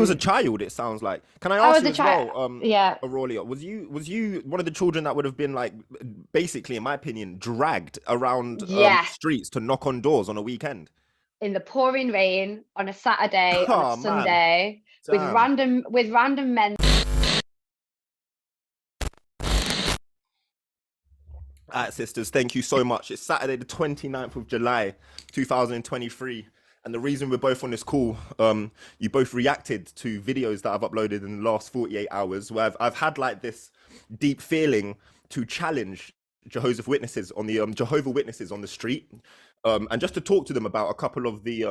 was a child, it sounds like. Can I I ask was you a as child. well, Yeah. Aurelia, was you one of the children that would have been like basically, in my opinion, dragged around Yeah. streets to knock on doors on a weekend? In the pouring rain on a Saturday, on a Oh man, Sunday, damn. with random men. All right, sisters, thank you so much. It's Saturday, the 29th of July, 2023. And the reason we're both on this call, you both reacted to videos that I've uploaded in the last 48 hours, where I've had like this deep feeling to challenge Jehovah's Witnesses on the Jehovah Witnesses on the street, and just to talk to them about a couple of the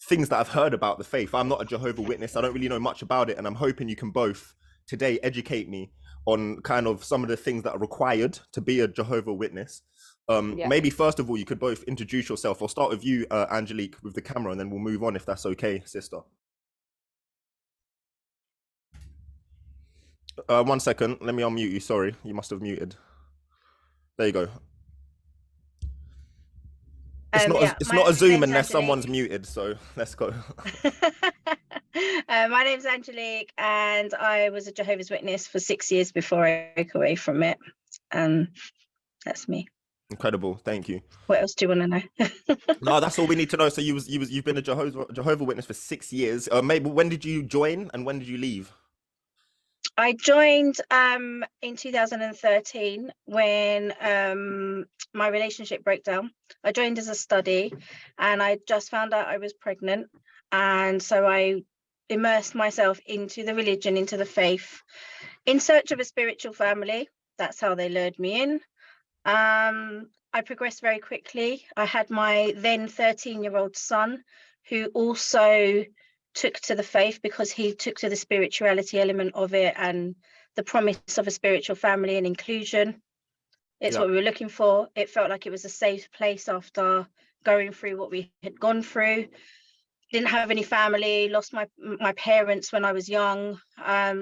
things that I've heard about the faith. I'm not a Jehovah Witness. I don't really know much about it, and I'm hoping you can both today educate me on kind of some of the things that are required to be a Jehovah Witness. Yeah. Maybe first of all, you could both introduce yourself. I'll start with you, Angelique, with the camera, and then we'll move on if that's okay, sister. 1 second, let me unmute you. Sorry, you must have muted. There you go. Yeah, It's not a my Zoom name's unless someone's Angelique. muted. So let's go. My name's Angelique, and I was a Jehovah's Witness for 6 years before I broke away from it. That's me. Incredible, thank you. What else do you want to know? No, that's all we need to know. So you've been a Jehovah Witness for 6 years. Maybe when did you join and when did you leave? I joined in 2013 when my relationship broke down. I joined as a study, and I just found out I was pregnant, and so I immersed myself into the religion, into the faith, in search of a spiritual family. That's how they lured me in. I progressed very quickly. I had my then 13-year-old son, who also took to the faith because he took to the spirituality element of it and the promise of a spiritual family and inclusion. It's what we were looking for. It felt like it was a safe place after going through what we had gone through. Didn't have any family, lost my parents when I was young.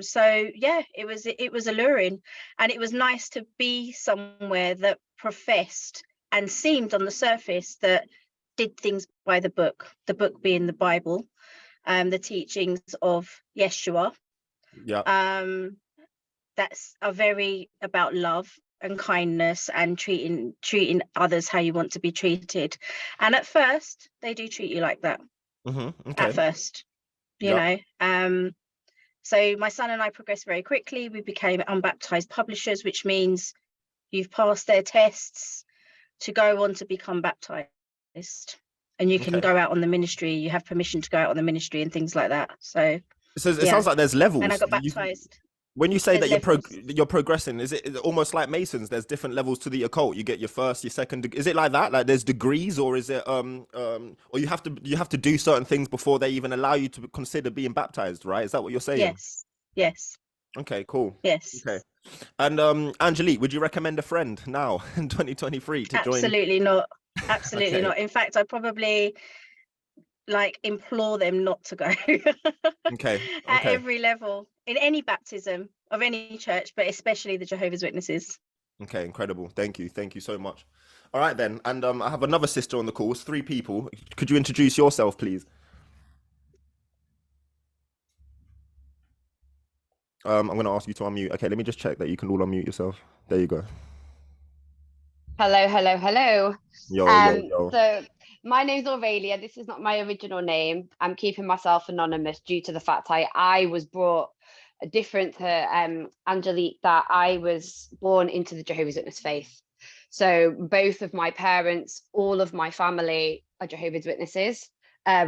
So yeah, it was alluring, and it was nice to be somewhere that professed and seemed on the surface that did things by the book being the Bible, the teachings of Yeshua. That's are very about love and kindness and treating others how you want to be treated. And at first, they do treat you like that. Okay. At first, you know. So my son and I progressed very quickly. We became unbaptized publishers, which means you've passed their tests to go on to become baptized, and you can go out on the ministry. You have permission to go out on the ministry and things like that. So it sounds like there's levels. And I got baptized. When you say There's that you're progressing, is it almost like Masons? There's different levels to the occult. You get your first, your second. Is it like that? Like there's degrees, or is it or you have to do certain things before they even allow you to consider being baptized, right? Is that what you're saying? Yes. Okay, cool. Yes. Okay. And Angelique, would you recommend a friend now in 2023 to join? Absolutely not. Absolutely not. In fact, I probably implore them not to go. Okay. At every level, in any baptism of any church, but especially the Jehovah's Witnesses. Okay, incredible. Thank you so much. All right then, and I have another sister on the call. It's 3 people. Could you introduce yourself, please? I'm going to ask you to unmute. Okay, let me just check that you can all unmute yourself. There you go. Hello. Yo. So my name's Aurelia. This is not my original name. I'm keeping myself anonymous due to the fact I was brought different to Angelique, that I was born into the Jehovah's Witness faith. So both of my parents, all of my family are Jehovah's Witnesses.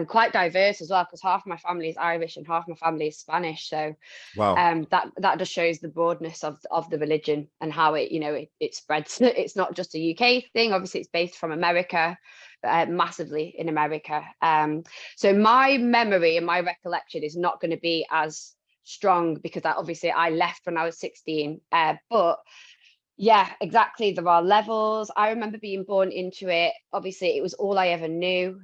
Quite diverse as well, because half my family is Irish and half my family is Spanish. So wow, that just shows the broadness of the religion and how it spreads. It's not just a UK thing. Obviously, it's based from America, massively in America. So my memory and my recollection is not going to be as strong because I left when I was 16. But yeah, exactly. There are levels. I remember being born into it. Obviously, it was all I ever knew.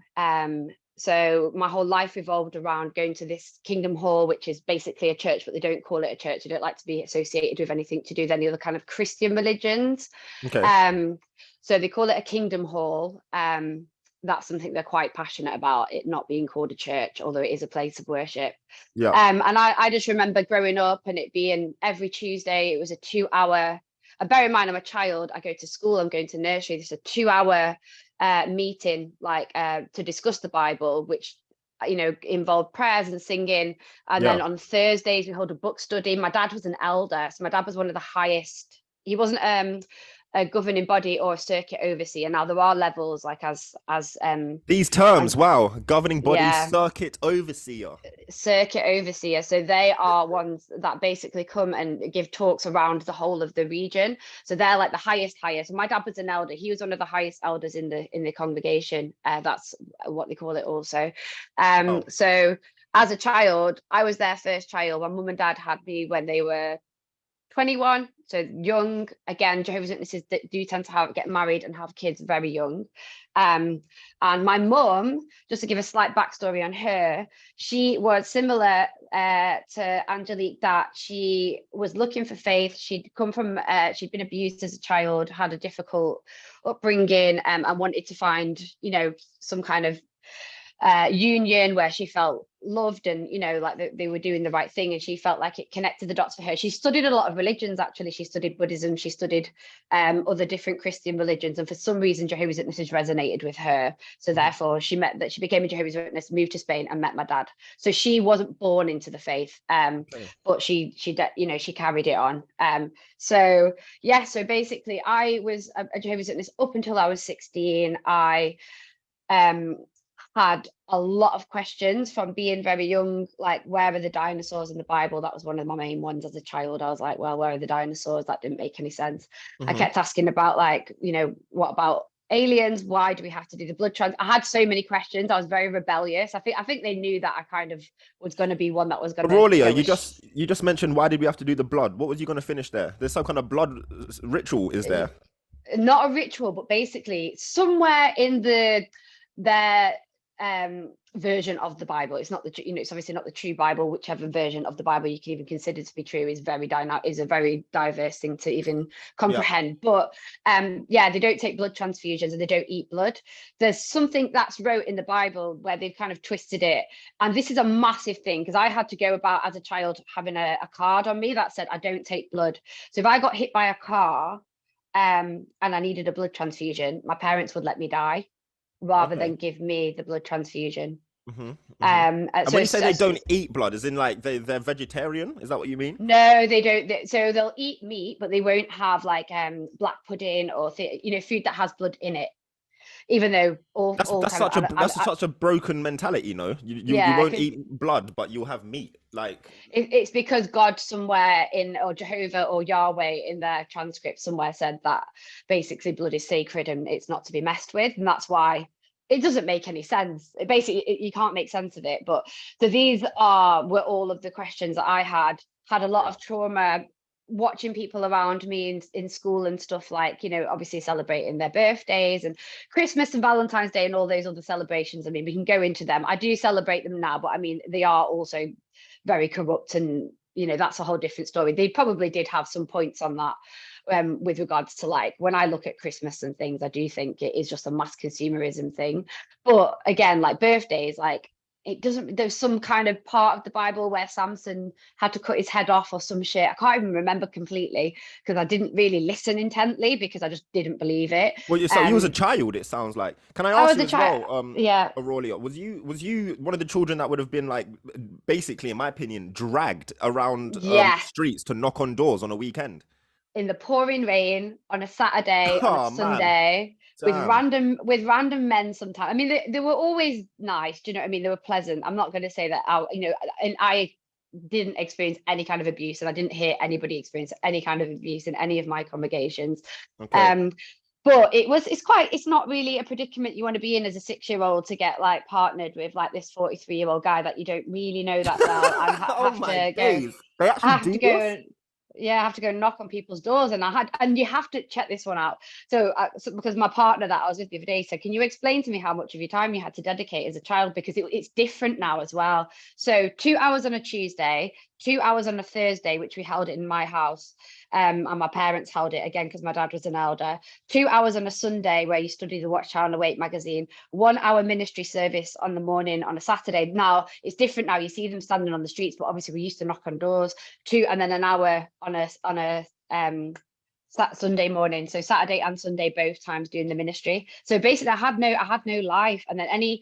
So my whole life revolved around going to this Kingdom Hall, which is basically a church, but they don't call it a church. They don't like to be associated with anything to do with any other kind of Christian religions. okay. So they call it a Kingdom Hall. that's something they're quite passionate about, it not being called a church, although it is a place of worship. Yeah. And I just remember growing up and it being every Tuesday, it was a 2-hour, bear in mind I'm a child, I go to school, I'm going to nursery, there's a 2-hour meeting like to discuss the Bible, which involved prayers and singing. And then on Thursdays we hold a book study. My dad was an elder, so my dad was one of the highest. He wasn't a governing body or a circuit overseer. Now there are levels, like as these terms, wow, governing body, yeah, circuit overseer. So they are ones that basically come and give talks around the whole of the region. So they're like the highest. My dad was an elder. He was one of the highest elders in the congregation. That's what they call it also. Wow. So as a child, I was their first child. My mum and dad had me when they were 21, so young. Again, Jehovah's Witnesses do tend to get married and have kids very young. And my mum, just to give a slight backstory on her, she was similar to Angelique, that she was looking for faith. She'd come from, she'd been abused as a child, had a difficult upbringing, and wanted to find, some kind of union where she felt loved and like they were doing the right thing, and she felt like it connected the dots for her. She studied a lot of religions, actually. She studied Buddhism, she studied other different Christian religions, and for some reason Jehovah's Witnesses resonated with her, so therefore she became a Jehovah's Witness, moved to Spain and met my dad. So she wasn't born into the faith, but she carried it on. So basically I was a Jehovah's Witness up until I was 16. I had a lot of questions from being very young, like, where are the dinosaurs in the Bible? That was one of my main ones as a child. I was like, well, where are the dinosaurs? That didn't make any sense. I kept asking about, like, what about aliens? Why do we have to do the blood trans? I had so many questions. I was very rebellious. I think they knew that I kind of was going to be one that was going to. Aurelia, you just mentioned, why did we have to do the blood? What was you going to finish there? There's some kind of blood ritual, is there? Not a ritual, but basically somewhere in their version of the Bible. It's not it's obviously not the true Bible. Whichever version of the Bible you can even consider to be true is a very diverse thing to even comprehend. But they don't take blood transfusions and they don't eat blood. There's something that's wrote in the Bible where they've kind of twisted it, and this is a massive thing, because I had to go about as a child having a card on me that said I don't take blood. So if I got hit by a car and I needed a blood transfusion, my parents would let me die rather than give me the blood transfusion. And when you say they don't eat blood, as in like they're vegetarian, is that what you mean? No, they don't. So they'll eat meat, but they won't have like black pudding or food that has blood in it. Even though that's such a broken mentality, you won't eat blood, but you'll have meat. Like it's because God somewhere or Jehovah or Yahweh in their transcript somewhere said that basically blood is sacred and it's not to be messed with, and that's why it doesn't make any sense. You can't make sense of it. But so these were all of the questions that I had a lot of trauma watching people around me in school and stuff, like, obviously celebrating their birthdays and Christmas and Valentine's Day and all those other celebrations. I mean, we can go into them. I do celebrate them now, but I mean, they are also very corrupt, and that's a whole different story. They probably did have some points on that with regards to, like, when I look at Christmas and things, I do think it is just a mass consumerism thing. But again, like birthdays, like, there's some kind of part of the Bible where Samson had to cut his head off or some shit. I can't even remember completely because I didn't really listen intently because I just didn't believe it. Well, so you was a child, it sounds like. Can I ask you as well, Aurelia, was you one of the children that would have been, like, basically, in my opinion, dragged around streets to knock on doors on a weekend? In the pouring rain on a Saturday, on a Sunday, with random men sometimes. I mean, they were always nice, do you know what I mean? They were pleasant. I'm not going to say that, and I didn't experience any kind of abuse, and I didn't hear anybody experience any kind of abuse in any of my congregations. Okay. But it's not really a predicament you want to be in as a 6-year-old, to get, like, partnered with, like, this 43-year-old guy that you don't really know that well and have to go. yeah, I have to go knock on people's doors, and you have to check this one out. So, because my partner that I was with the other day said, can you explain to me how much of your time you had to dedicate as a child, because it's different now as well. So 2 hours on a Tuesday, 2 hours on a Thursday, which we held it in my house, and my parents held it again because my dad was an elder. 2 hours on a Sunday where you study the Watchtower and Awake magazine. 1 hour ministry service on the morning on a Saturday. Now it's different now. You see them standing on the streets, but obviously we used to knock on doors. And then an hour on a Sunday morning. So Saturday and Sunday both times doing the ministry. So basically I had no life. And then any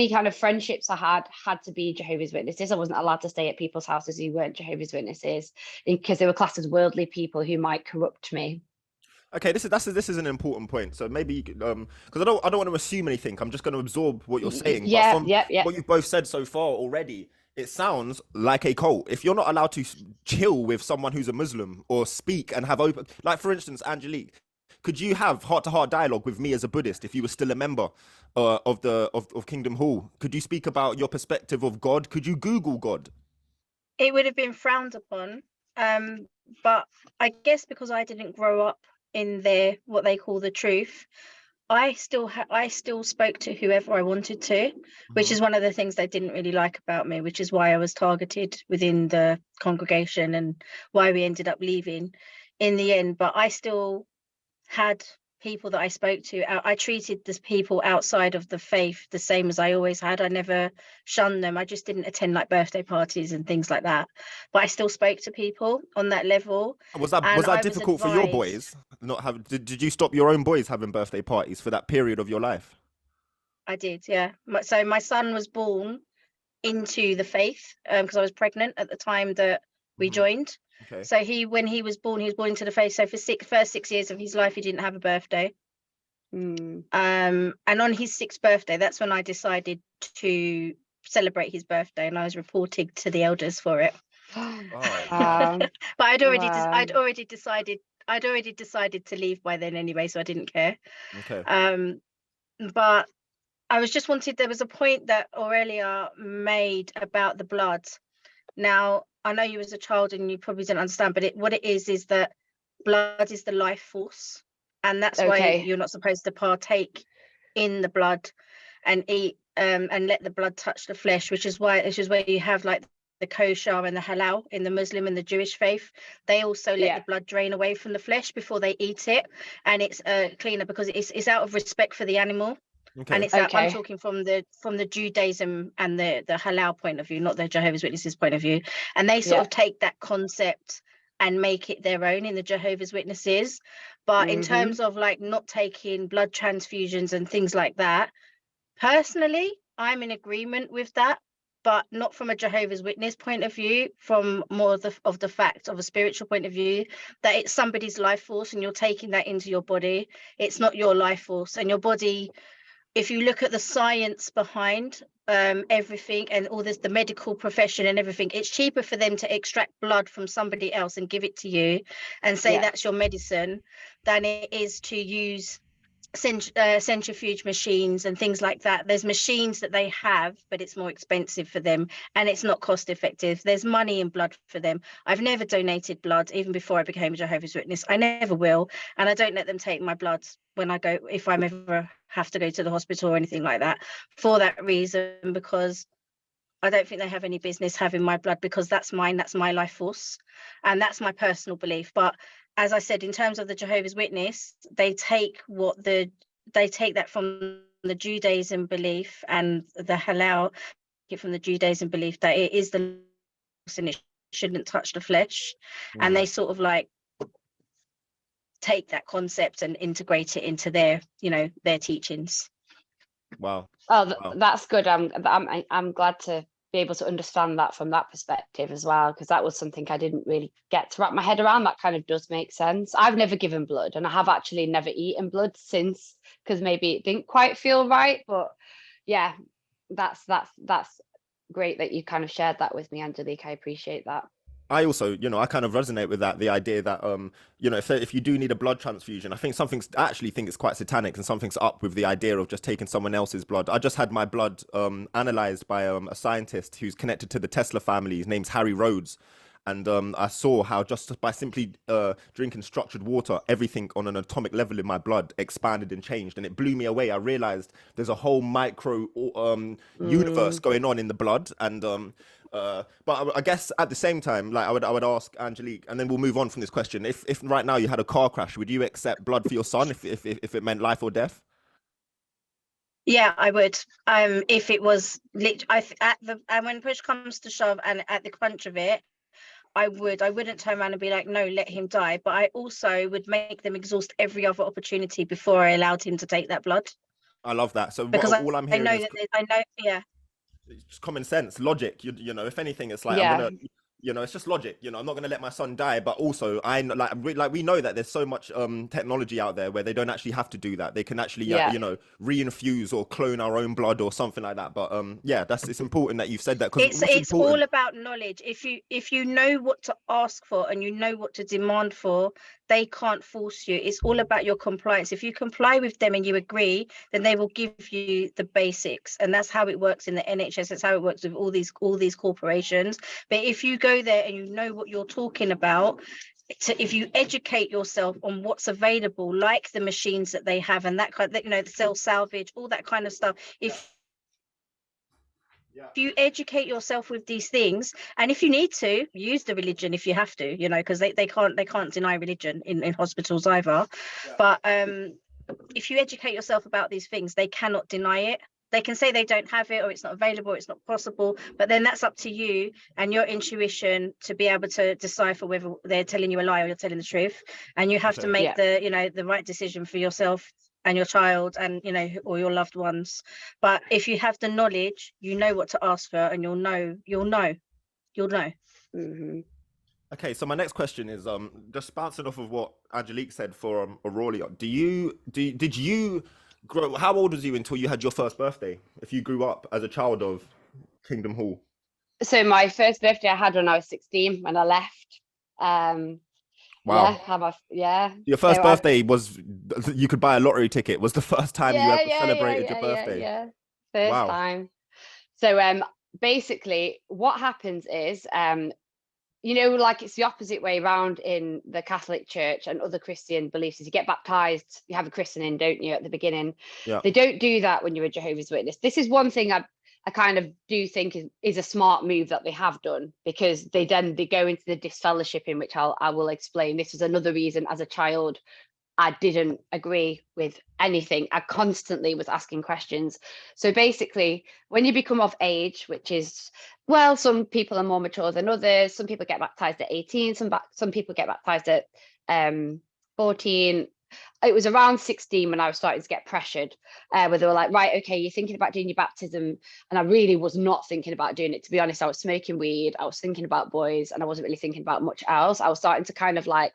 kind of friendships I had to be Jehovah's Witnesses. I wasn't allowed to stay at people's houses who weren't Jehovah's Witnesses, because they were classed as worldly people who might corrupt me. Okay, this is an important point. So maybe you could, because I don't want to assume anything. I'm just going to absorb what you're saying. Yeah, but from yeah. what you've both said so far already, it sounds like a cult. If you're not allowed to chill with someone who's a Muslim or speak and have open, like for instance, Angelique, could you have heart-to-heart dialogue with me as a Buddhist if you were still a member of Kingdom Hall? Could you speak about your perspective of God? Could you Google God? It would have been frowned upon, but I guess because I didn't grow up in their what they call the truth, I still spoke to whoever I wanted to, which is one of the things they didn't really like about me, which is why I was targeted within the congregation and why we ended up leaving in the end. But I still had people that I spoke to. I treated the people outside of the faith the same as I always had. I never shunned them. I just didn't attend like birthday parties and things like that. But I still spoke to people on that level. Was that difficult for your boys? Not have did you stop your own boys having birthday parties for that period of your life? I did, yeah. So my son was born into the faith because I was pregnant at the time that we joined. Okay. So when he was born into the faith. So for first 6 years of his life, he didn't have a birthday. And on his 6th birthday, that's when I decided to celebrate his birthday, and I was reporting to the elders for it. But I'd already decided to leave by then anyway, so I didn't care. Okay. But I was just wanted. There was a point that Aurelia made about the blood. Now, I know you as a child and you probably didn't understand, but what it is that blood is the life force, and that's why you're not supposed to partake in the blood and eat and let the blood touch the flesh, which is where you have like the kosher and the halal in the Muslim and the Jewish faith. They also let the blood drain away from the flesh before they eat it, and it's cleaner because it's out of respect for the animal. Okay. And it's I'm talking from the Judaism and the halal point of view, not the Jehovah's Witnesses point of view. And they sort of take that concept and make it their own in the Jehovah's Witnesses. But in terms of like not taking blood transfusions and things like that, personally, I'm in agreement with that, but not from a Jehovah's Witness point of view, from more of the fact of a spiritual point of view, that it's somebody's life force and you're taking that into your body. It's not your life force, and your body, if you look at the science behind everything and all this, the medical profession and everything, it's cheaper for them to extract blood from somebody else and give it to you and say that's your medicine than it is to use centrifuge machines and things like that. There's machines that they have, but it's more expensive for them and it's not cost effective. There's money in blood for them. I've never donated blood, even before I became a Jehovah's Witness. I never will, and I don't let them take my blood when I go, if I'm ever have to go to the hospital or anything like that, for that reason, because I don't think they have any business having my blood, because that's mine, that's my life force, and that's my personal belief. But as I said, in terms of the Jehovah's Witness, they take that from the Judaism belief and the halal from the Judaism belief that it is the and it shouldn't touch the flesh, and they sort of like take that concept and integrate it into their teachings. Wow. That's good. I'm glad to be able to understand that from that perspective as well, because that was something I didn't really get to wrap my head around. That kind of does make sense. I've never given blood, and I have actually never eaten blood since, because maybe it didn't quite feel right. But yeah, that's great that you kind of shared that with me, Angelique. I appreciate that. I also, I kind of resonate with that. The idea that, if you do need a blood transfusion, I actually think it's quite satanic, and something's up with the idea of just taking someone else's blood. I just had my blood analyzed by a scientist who's connected to the Tesla family. His name's Harry Rhodes. and I saw how just by simply drinking structured water, everything on an atomic level in my blood expanded and changed, and it blew me away. I realized there's a whole micro universe Mm. going on in the blood, and but I guess at the same time, like I would ask Angelique, and then we'll move on from this question. If right now you had a car crash, would you accept blood for your son if it meant life or death? Yeah, I would. If it was at the, and when push comes to shove and at the crunch of it, I wouldn't turn around and be like, no, let him die. But I also would make them exhaust every other opportunity before I allowed him to take that blood. I love that. So Because all I'm I hearing know is that I know, yeah. it's just common sense, logic. You know, if anything, it's like I'm Yeah. gonna, you know, it's just logic. You know, I'm not gonna let my son die, but also like we know that there's so much technology out there where they don't actually have to do that. They can actually Yeah. you know, reinfuse or clone our own blood or something like that. But yeah, it's important that you've said that, because It's all about knowledge. If you know what to ask for and you know what to demand for, they can't force you. It's all about your compliance. If you comply with them and you agree, then they will give you the basics, and that's how it works in the NHS. That's how it works with all these corporations. But if you go there and you know what you're talking about, if you educate yourself on what's available, like the machines that they have and that kind of, you know, the cell salvage, all that kind of stuff. If you educate yourself with these things, and if you need to use the religion, if you have to, you know, because they can't deny religion in hospitals either. But if you educate yourself about these things, they cannot deny it. They can say they don't have it, or it's not available, or it's not possible, but then that's up to you and your intuition to be able to decipher whether they're telling you a lie or you're telling the truth. And you have to make the right decision for yourself and your child, and you know, or your loved ones. But if you have the knowledge, you know what to ask for, and you'll know. Mm-hmm. Okay, so my next question is just bouncing off of what Angelique said for Aurelia. Did you grow? How old was you until you had your first birthday? If you grew up as a child of Kingdom Hall. So my first birthday I had when I was 16 when I left. Wow. Your So first birthday was, you could buy a lottery ticket, was the first time you ever celebrated your birthday. First Wow. time. So basically what happens is you know, like it's the opposite way around in the Catholic Church and other Christian beliefs. Is you get baptized, you have a christening, don't you, at the beginning? Yeah. They don't do that when you're a Jehovah's Witness. This is one thing I kind of do think is a smart move that they have done, because they go into the disfellowshipping, which I will explain. This was another reason as a child I didn't agree with anything. I constantly was asking questions. So basically, when you become of age, which is, well, some people are more mature than others. Some people get baptized at 18. Some people get baptized at 14. It was around 16 when I was starting to get pressured, where they were like, right, okay, you're thinking about doing your baptism. And I really was not thinking about doing it. To be honest, I was smoking weed. I was thinking about boys, and I wasn't really thinking about much else. I was starting to kind of like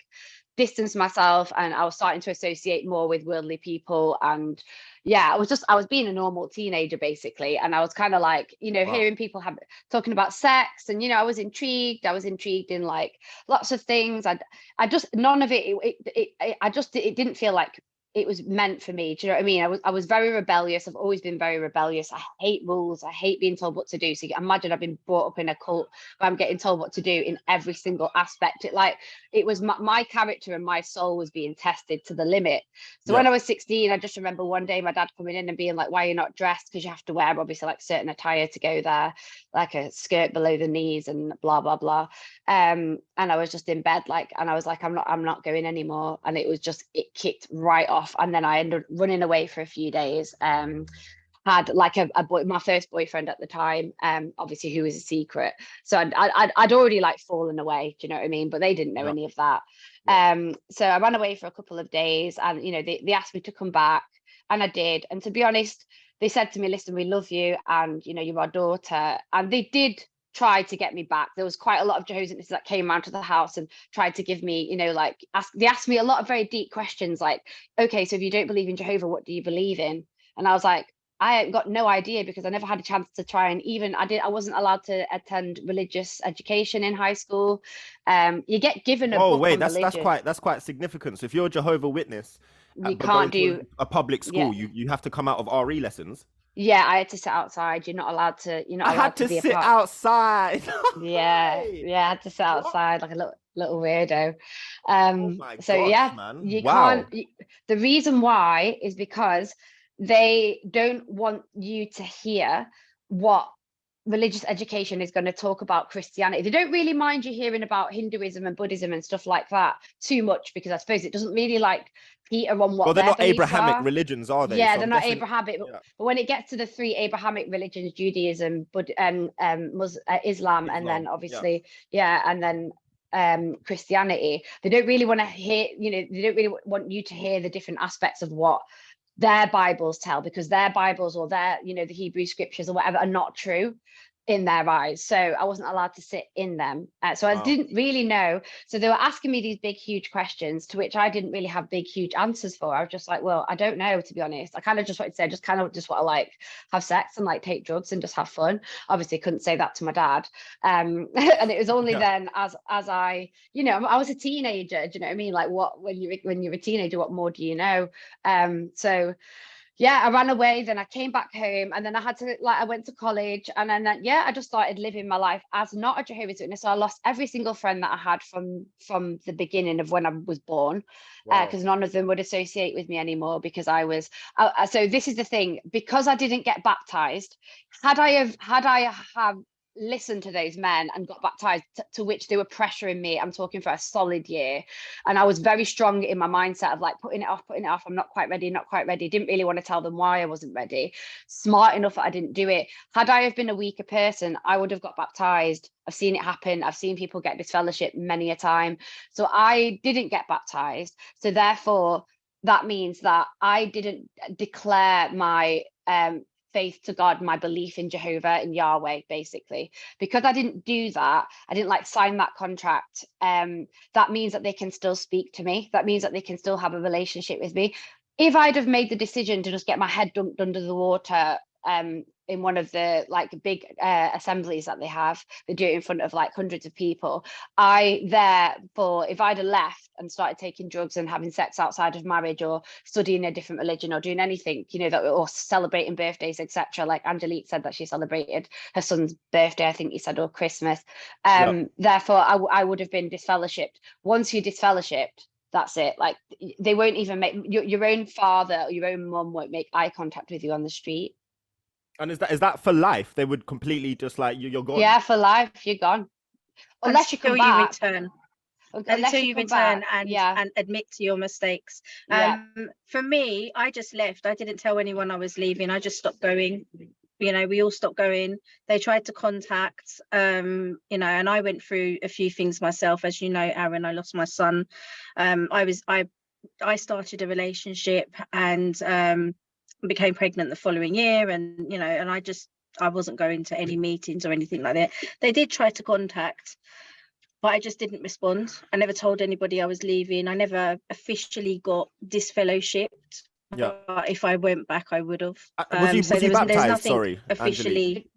distance myself, and I was starting to associate more with worldly people. And yeah, I was being a normal teenager basically. And I was kind of like, you know, hearing people talking about sex, and you know, I was intrigued in like lots of things. I just, none of it didn't feel like it was meant for me. Do you know what I mean? I was very rebellious. I've always been very rebellious. I hate rules. I hate being told what to do. So you can imagine I've been brought up in a cult where I'm getting told what to do in every single aspect. It was my character and my soul was being tested to the limit. So when I was 16, I just remember one day my dad coming in and being like, why are you not dressed? Because you have to wear obviously like certain attire to go there, like a skirt below the knees and blah, blah, blah. And I was just in bed, like, and I was like, I'm not going anymore. And it kicked right off. And then I ended up running away for a few days. Had like a boy, my first boyfriend at the time, obviously, who was a secret. So I'd already like fallen away, do you know what I mean? But they didn't know any of that. So I ran away for a couple of days, and you know, they asked me to come back, and I did. And to be honest, they said to me, listen, we love you, and you know, you're our daughter. And they did try to get me back. There was quite a lot of Jehovah's Witnesses that came around to the house and tried to give me, you know, like they asked me a lot of very deep questions, like, okay, so if you don't believe in Jehovah, what do you believe in? And I was like, I got no idea, because I never had a chance to try. And even I wasn't allowed to attend religious education in high school. You get given a book on religion. That's quite significant. So if you're a Jehovah Witness, You but going can't to do a public school, you have to come out of RE lessons. Yeah, I had to sit outside. You're not allowed to. You're I not allowed had to to be sit apart. outside. Yeah, Hey, yeah, I had to sit what? outside like a little weirdo. Oh my So gosh, yeah, man. you Wow. can't. The reason why is because they don't want you to hear what religious education is going to talk about Christianity. They don't really mind you hearing about Hinduism and Buddhism and stuff like that too much, because I suppose it doesn't really like Peter on Well, what they're their not beliefs Abrahamic are. religions, are they? Yeah, So they're I'm not guessing. Abrahamic, Yeah. but when it gets to the three Abrahamic religions, Judaism, Islam, and then Islam. Yeah. obviously, yeah, and then Christianity, they don't really want to hear, they don't really want you to hear the different aspects of what their Bibles tell, because their Bibles or their, the Hebrew scriptures or whatever are not true in their eyes. So I wasn't allowed to sit in them. So I Wow. didn't really know. So they were asking me these big, huge questions to which I didn't really have big, huge answers for. I was just like, well, I don't know, to be honest. I kind of just wanted to say, just want to like have sex and like take drugs and just have fun. Obviously, couldn't say that to my dad. And it was only Yeah. then as I, I was a teenager. Do you know what I mean? Like, what when you're a teenager, what more do you know? So yeah, I ran away, then I came back home, and then I went to college, and then I just started living my life as not a Jehovah's Witness. So I lost every single friend that I had from the beginning of when I was born, Wow. because none of them would associate with me anymore, because I was so this is the thing, because I didn't get baptized. Had I have listened to those men and got baptized, to which they were pressuring me, I'm talking for a solid year, and I was very strong in my mindset of like putting it off, I'm not quite ready, didn't really want to tell them why I wasn't ready, smart enough that I didn't do it. Had I have been a weaker person, I would have got baptized. I've seen it happen. I've seen people get disfellowship many a time. So I didn't get baptized, so therefore that means that I didn't declare my faith to God, my belief in Jehovah, in Yahweh, basically. Because I didn't do that, I didn't like sign that contract. That means that they can still speak to me. That means that they can still have a relationship with me. If I'd have made the decision to just get my head dunked under the water, in one of the like big assemblies that they do it in front of like hundreds of people. If I'd have left and started taking drugs and having sex outside of marriage, or studying a different religion, or doing anything, or celebrating birthdays, etc. Like Angelique said that she celebrated her son's birthday, I think you said, or Christmas. Therefore, I would have been disfellowshipped. Once you're disfellowshipped, that's it. Like, they won't even make your own father or your own mum won't make eye contact with you on the street. And is that for life? They would completely just like you're gone. Yeah, for life, you're gone. Unless you come back. Return. Unless Until you you come return back. and Yeah. and admit to your mistakes. Yeah. For me, I just left. I didn't tell anyone I was leaving. I just stopped going. We all stopped going. They tried to contact, and I went through a few things myself. As you know, Aaron, I lost my son. I started a relationship and became pregnant the following year, and I wasn't going to any meetings or anything like that. They did try to contact, but I just didn't respond. I never told anybody I was leaving. I never officially got disfellowshipped. Yeah. But if I went back, I would have. Was you baptized? There's nothing Sorry, officially. Angelique.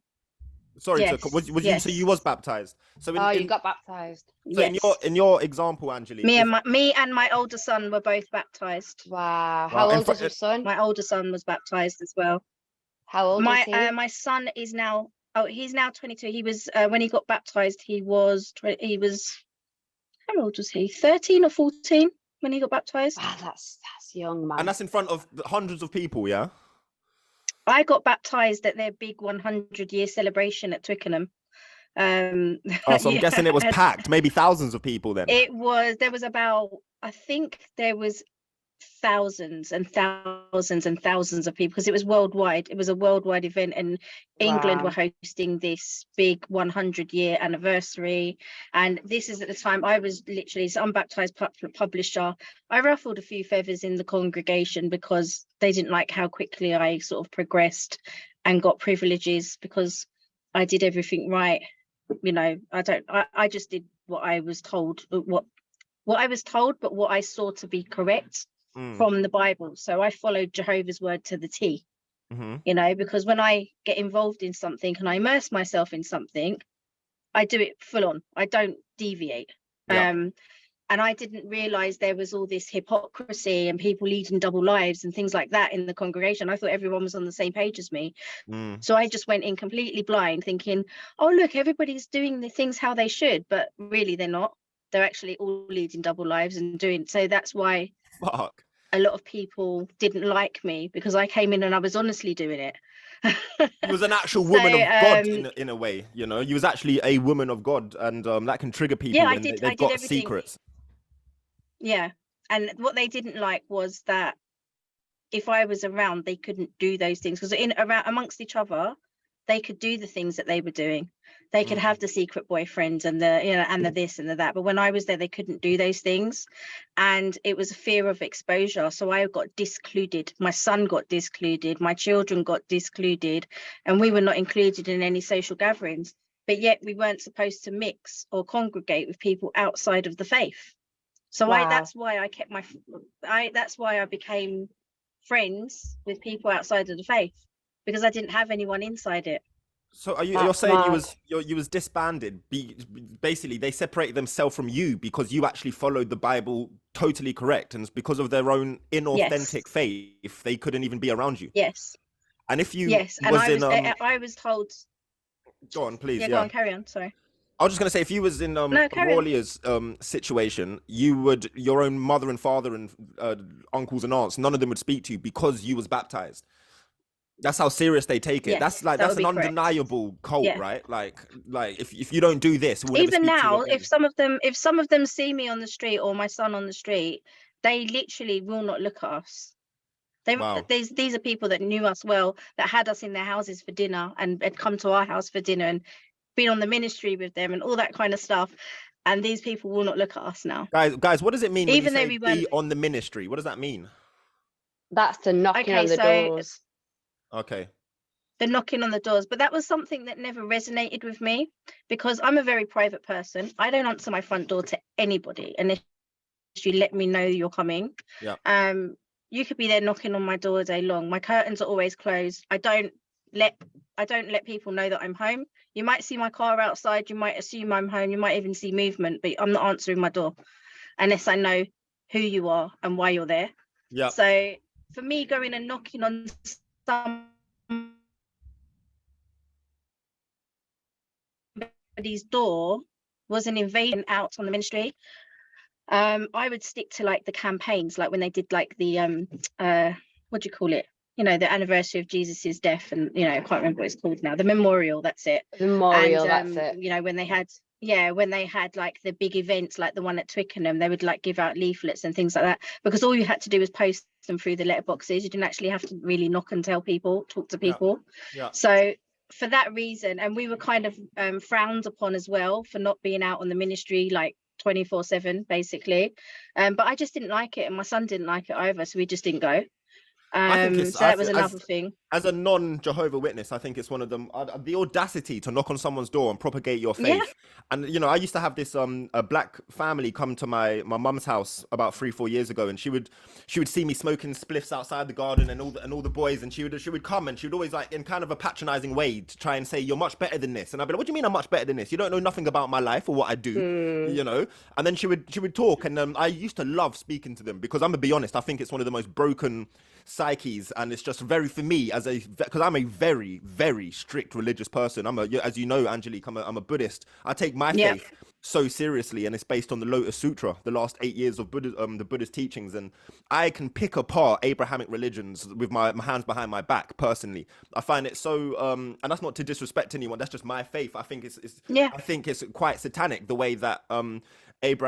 Sorry, Yes, was you? yes. So you was baptized. So you got baptized. So yes. in your example, Angelique, me and my older son were both baptized. Wow. How old is your son? My older son was baptized as well. How old is he? My son is now. Oh, he's now 22. He was when he got baptized. He was. How old was he? 13 or 14 when he got baptized. Wow, that's young, man. And that's in front of hundreds of people, yeah? I got baptized at their big 100-year celebration at Twickenham. So I'm guessing it was packed, maybe thousands of people then. There was about, I think there was thousands and thousands and thousands of people, because it was worldwide. It was a worldwide event, and England were hosting this big 100-year anniversary. And this is at the time I was literally unbaptized publisher. I ruffled a few feathers in the congregation because they didn't like how quickly I sort of progressed and got privileges, because I did everything right. I just did what I was told, what I was told, but what I saw to be correct from the Bible. So I followed Jehovah's word to the T, because when I get involved in something and I immerse myself in something, I do it full on. I don't deviate. Yeah. And I didn't realize there was all this hypocrisy and people leading double lives and things like that in the congregation. I thought everyone was on the same page as me. So I just went in completely blind, thinking, oh, look, everybody's doing the things how they should, but really they're not. They're actually all leading double lives and doing. So that's why a lot of people didn't like me, because I came in and I was honestly doing it. You was an actual woman of God in a way, you know. You was actually a woman of God, and that can trigger people when they've got everything. Secrets. Yeah, and what they didn't like was that if I was around, they couldn't do those things, because amongst each other, they could do the things that they were doing. They could have the secret boyfriends and the, you know, and the this and the that. But when I was there, they couldn't do those things, and it was a fear of exposure. So I got discluded. My son got discluded. My children got discluded, and we were not included in any social gatherings. But yet we weren't supposed to mix or congregate with people outside of the faith. So that's why I kept that's why I became friends with people outside of the faith, because I didn't have anyone inside it. So you're saying you was disbanded? Basically, they separated themselves from you because you actually followed the Bible totally correct, and because of their own inauthentic faith, they couldn't even be around you. Yes. And if you I was told. Go on, please. Yeah, go on, carry on. Sorry. I was just gonna say, if you was in Rawlia's situation, your own mother and father and uncles and aunts, none of them would speak to you because you was baptized. That's how serious they take it. Yes, that's an undeniable cult, right? Like if you don't do this, we'll even now, if some of them see me on the street or my son on the street, they literally will not look at us. These are people that knew us well, that had us in their houses for dinner and had come to our house for dinner and been on the ministry with them and all that kind of stuff. And these people will not look at us now. Guys, what does it mean even when you say be on the ministry? What does that mean? That's the knocking on the doors. Okay. The knocking on the doors. But that was something that never resonated with me, because I'm a very private person. I don't answer my front door to anybody unless you let me know you're coming. Yeah. You could be there knocking on my door all day long. My curtains are always closed. I don't let people know that I'm home. You might see my car outside, you might assume I'm home, you might even see movement, but I'm not answering my door unless I know who you are and why you're there. Yeah. So for me, going and knocking on somebody's door was an invasion out on the ministry. I would stick to like the campaigns, like when they did like the what do you call it? You know, the anniversary of Jesus's death, and you know, I can't remember what it's called now. The memorial, that's it. Memorial, that's it. You know, when they had like the big events, like the one at Twickenham, they would like give out leaflets and things like that, because all you had to do was post them through the letterboxes. You didn't actually have to really knock and talk to people. Yeah. So for that reason, and we were kind of frowned upon as well for not being out on the ministry like 24/7 basically. But I just didn't like it, and my son didn't like it either, so we just didn't go. So that was another thing. As a non-Jehovah Witness, I think it's one of them, the audacity to knock on someone's door and propagate your faith. Yeah. And you know, I used to have this a black family come to my mum's house about 3-4 years ago, and she would see me smoking spliffs outside the garden, and all the boys, and she would come, and she would always, like, in kind of a patronizing way, to try and say, you're much better than this. And I'd be like, what do you mean I'm much better than this? You don't know nothing about my life or what I do, you know? And then she would talk, and I used to love speaking to them, because I'm gonna be honest, I think it's one of the most broken psyches, and it's just very, for me, because I'm a very, very strict religious person. As you know, Angelique, I'm a Buddhist. I take my faith so seriously, and it's based on the Lotus Sutra, the last 8 years of the Buddhist teachings, and I can pick apart Abrahamic religions with my hands behind my back. Personally, I find it so, and that's not to disrespect anyone, that's just my faith. I think I think it's quite satanic the way that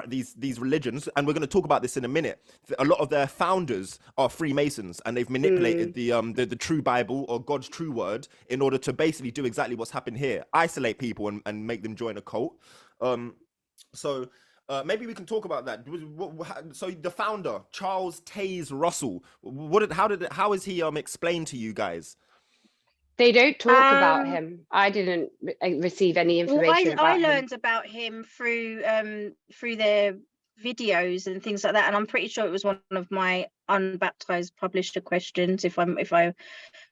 these religions, and we're going to talk about this in a minute, a lot of their founders are Freemasons, and they've manipulated the true Bible, or God's true word, in order to basically do exactly what's happened here: isolate people and make them join a cult. So maybe we can talk about that. So the founder, Charles Taze Russell, how is he explained to you guys? They don't talk about him. I didn't receive any information about him. I learned about him through their videos and things like that, and I'm pretty sure it was one of my unbaptized publisher questions, if I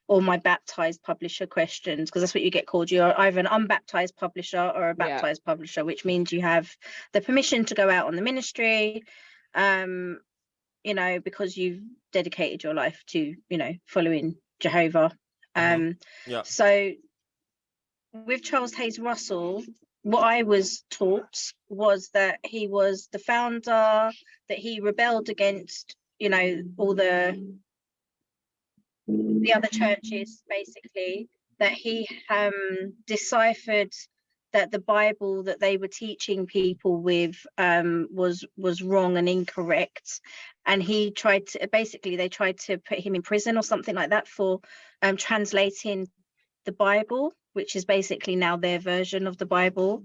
or my baptized publisher questions, because that's what you get called. You're either an unbaptized publisher or a baptized publisher, which means you have the permission to go out on the ministry, you know, because you've dedicated your life to, you know, following Jehovah. So with Charles Hayes Russell, what I was taught was that he was the founder, that he rebelled against, you know, all the other churches, basically, that he deciphered that the Bible that they were teaching people with was wrong and incorrect, and he tried to they tried to put him in prison or something like that for translating the Bible, which is basically now their version of the Bible.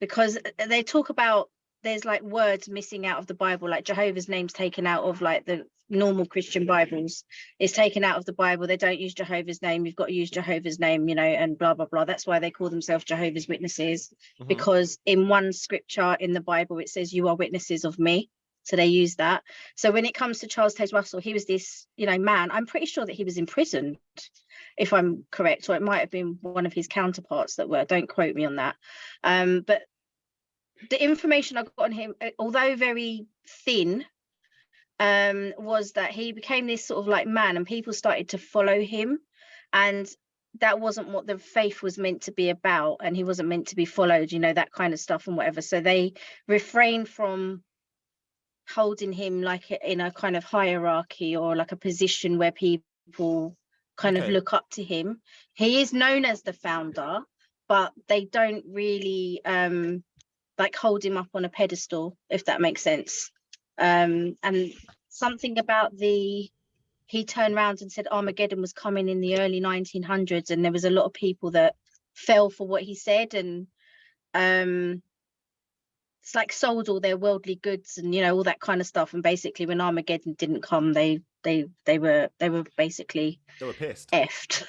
Because they talk about, there's like words missing out of the Bible, like Jehovah's name's taken out of like the normal Christian Bibles, is taken out of the Bible. They don't use Jehovah's name. You've got to use Jehovah's name, you know, and blah blah blah. That's why they call themselves Jehovah's Witnesses, because in one scripture in the Bible it says you are witnesses of me, so they use that. So when it comes to Charles Taze Russell, he was this, you know, man. I'm pretty sure that he was imprisoned, if I'm correct, or it might have been one of his counterparts that were. Don't quote me on that. But the information I got on him, although very thin, was that he became this sort of like man, and people started to follow him, and that wasn't what the faith was meant to be about, and he wasn't meant to be followed, you know, that kind of stuff and whatever. So they refrained from holding him like in a kind of hierarchy or like a position where people kind of look up to him. He is known as the founder, but they don't really like hold him up on a pedestal, if that makes sense. And something about he turned around and said Armageddon was coming in the early 1900s, and there was a lot of people that fell for what he said, and it's like sold all their worldly goods and, you know, all that kind of stuff. And basically when Armageddon didn't come, they were basically, they were pissed. Effed.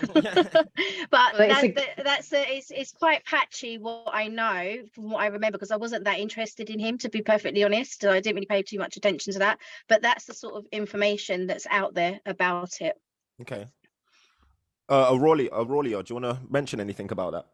But it's quite patchy what I know from what I remember, because I wasn't that interested in him, to be perfectly honest. I didn't really pay too much attention to that, but that's the sort of information that's out there about it. Aurelia, do you want to mention anything about that?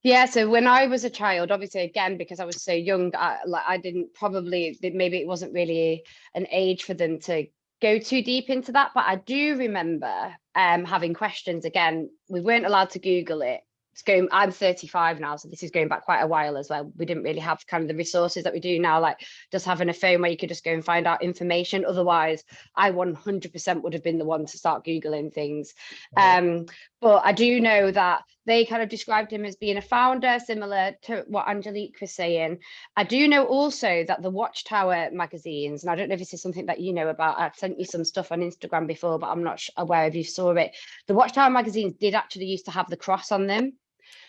Yeah, so when I was a child, obviously, again, because I was so young, I didn't probably, maybe it wasn't really an age for them to go too deep into that. But I do remember having questions. Again, we weren't allowed to Google it. I'm 35 now, so this is going back quite a while as well. We didn't really have kind of the resources that we do now, like just having a phone where you could just go and find out information. Otherwise, I 100% would have been the one to start Googling things. But I do know that they kind of described him as being a founder, similar to what Angelique was saying. I do know also that the Watchtower magazines, and I don't know if this is something that you know about, I've sent you some stuff on Instagram before, but I'm not aware if you saw it. The Watchtower magazines did actually used to have the cross on them.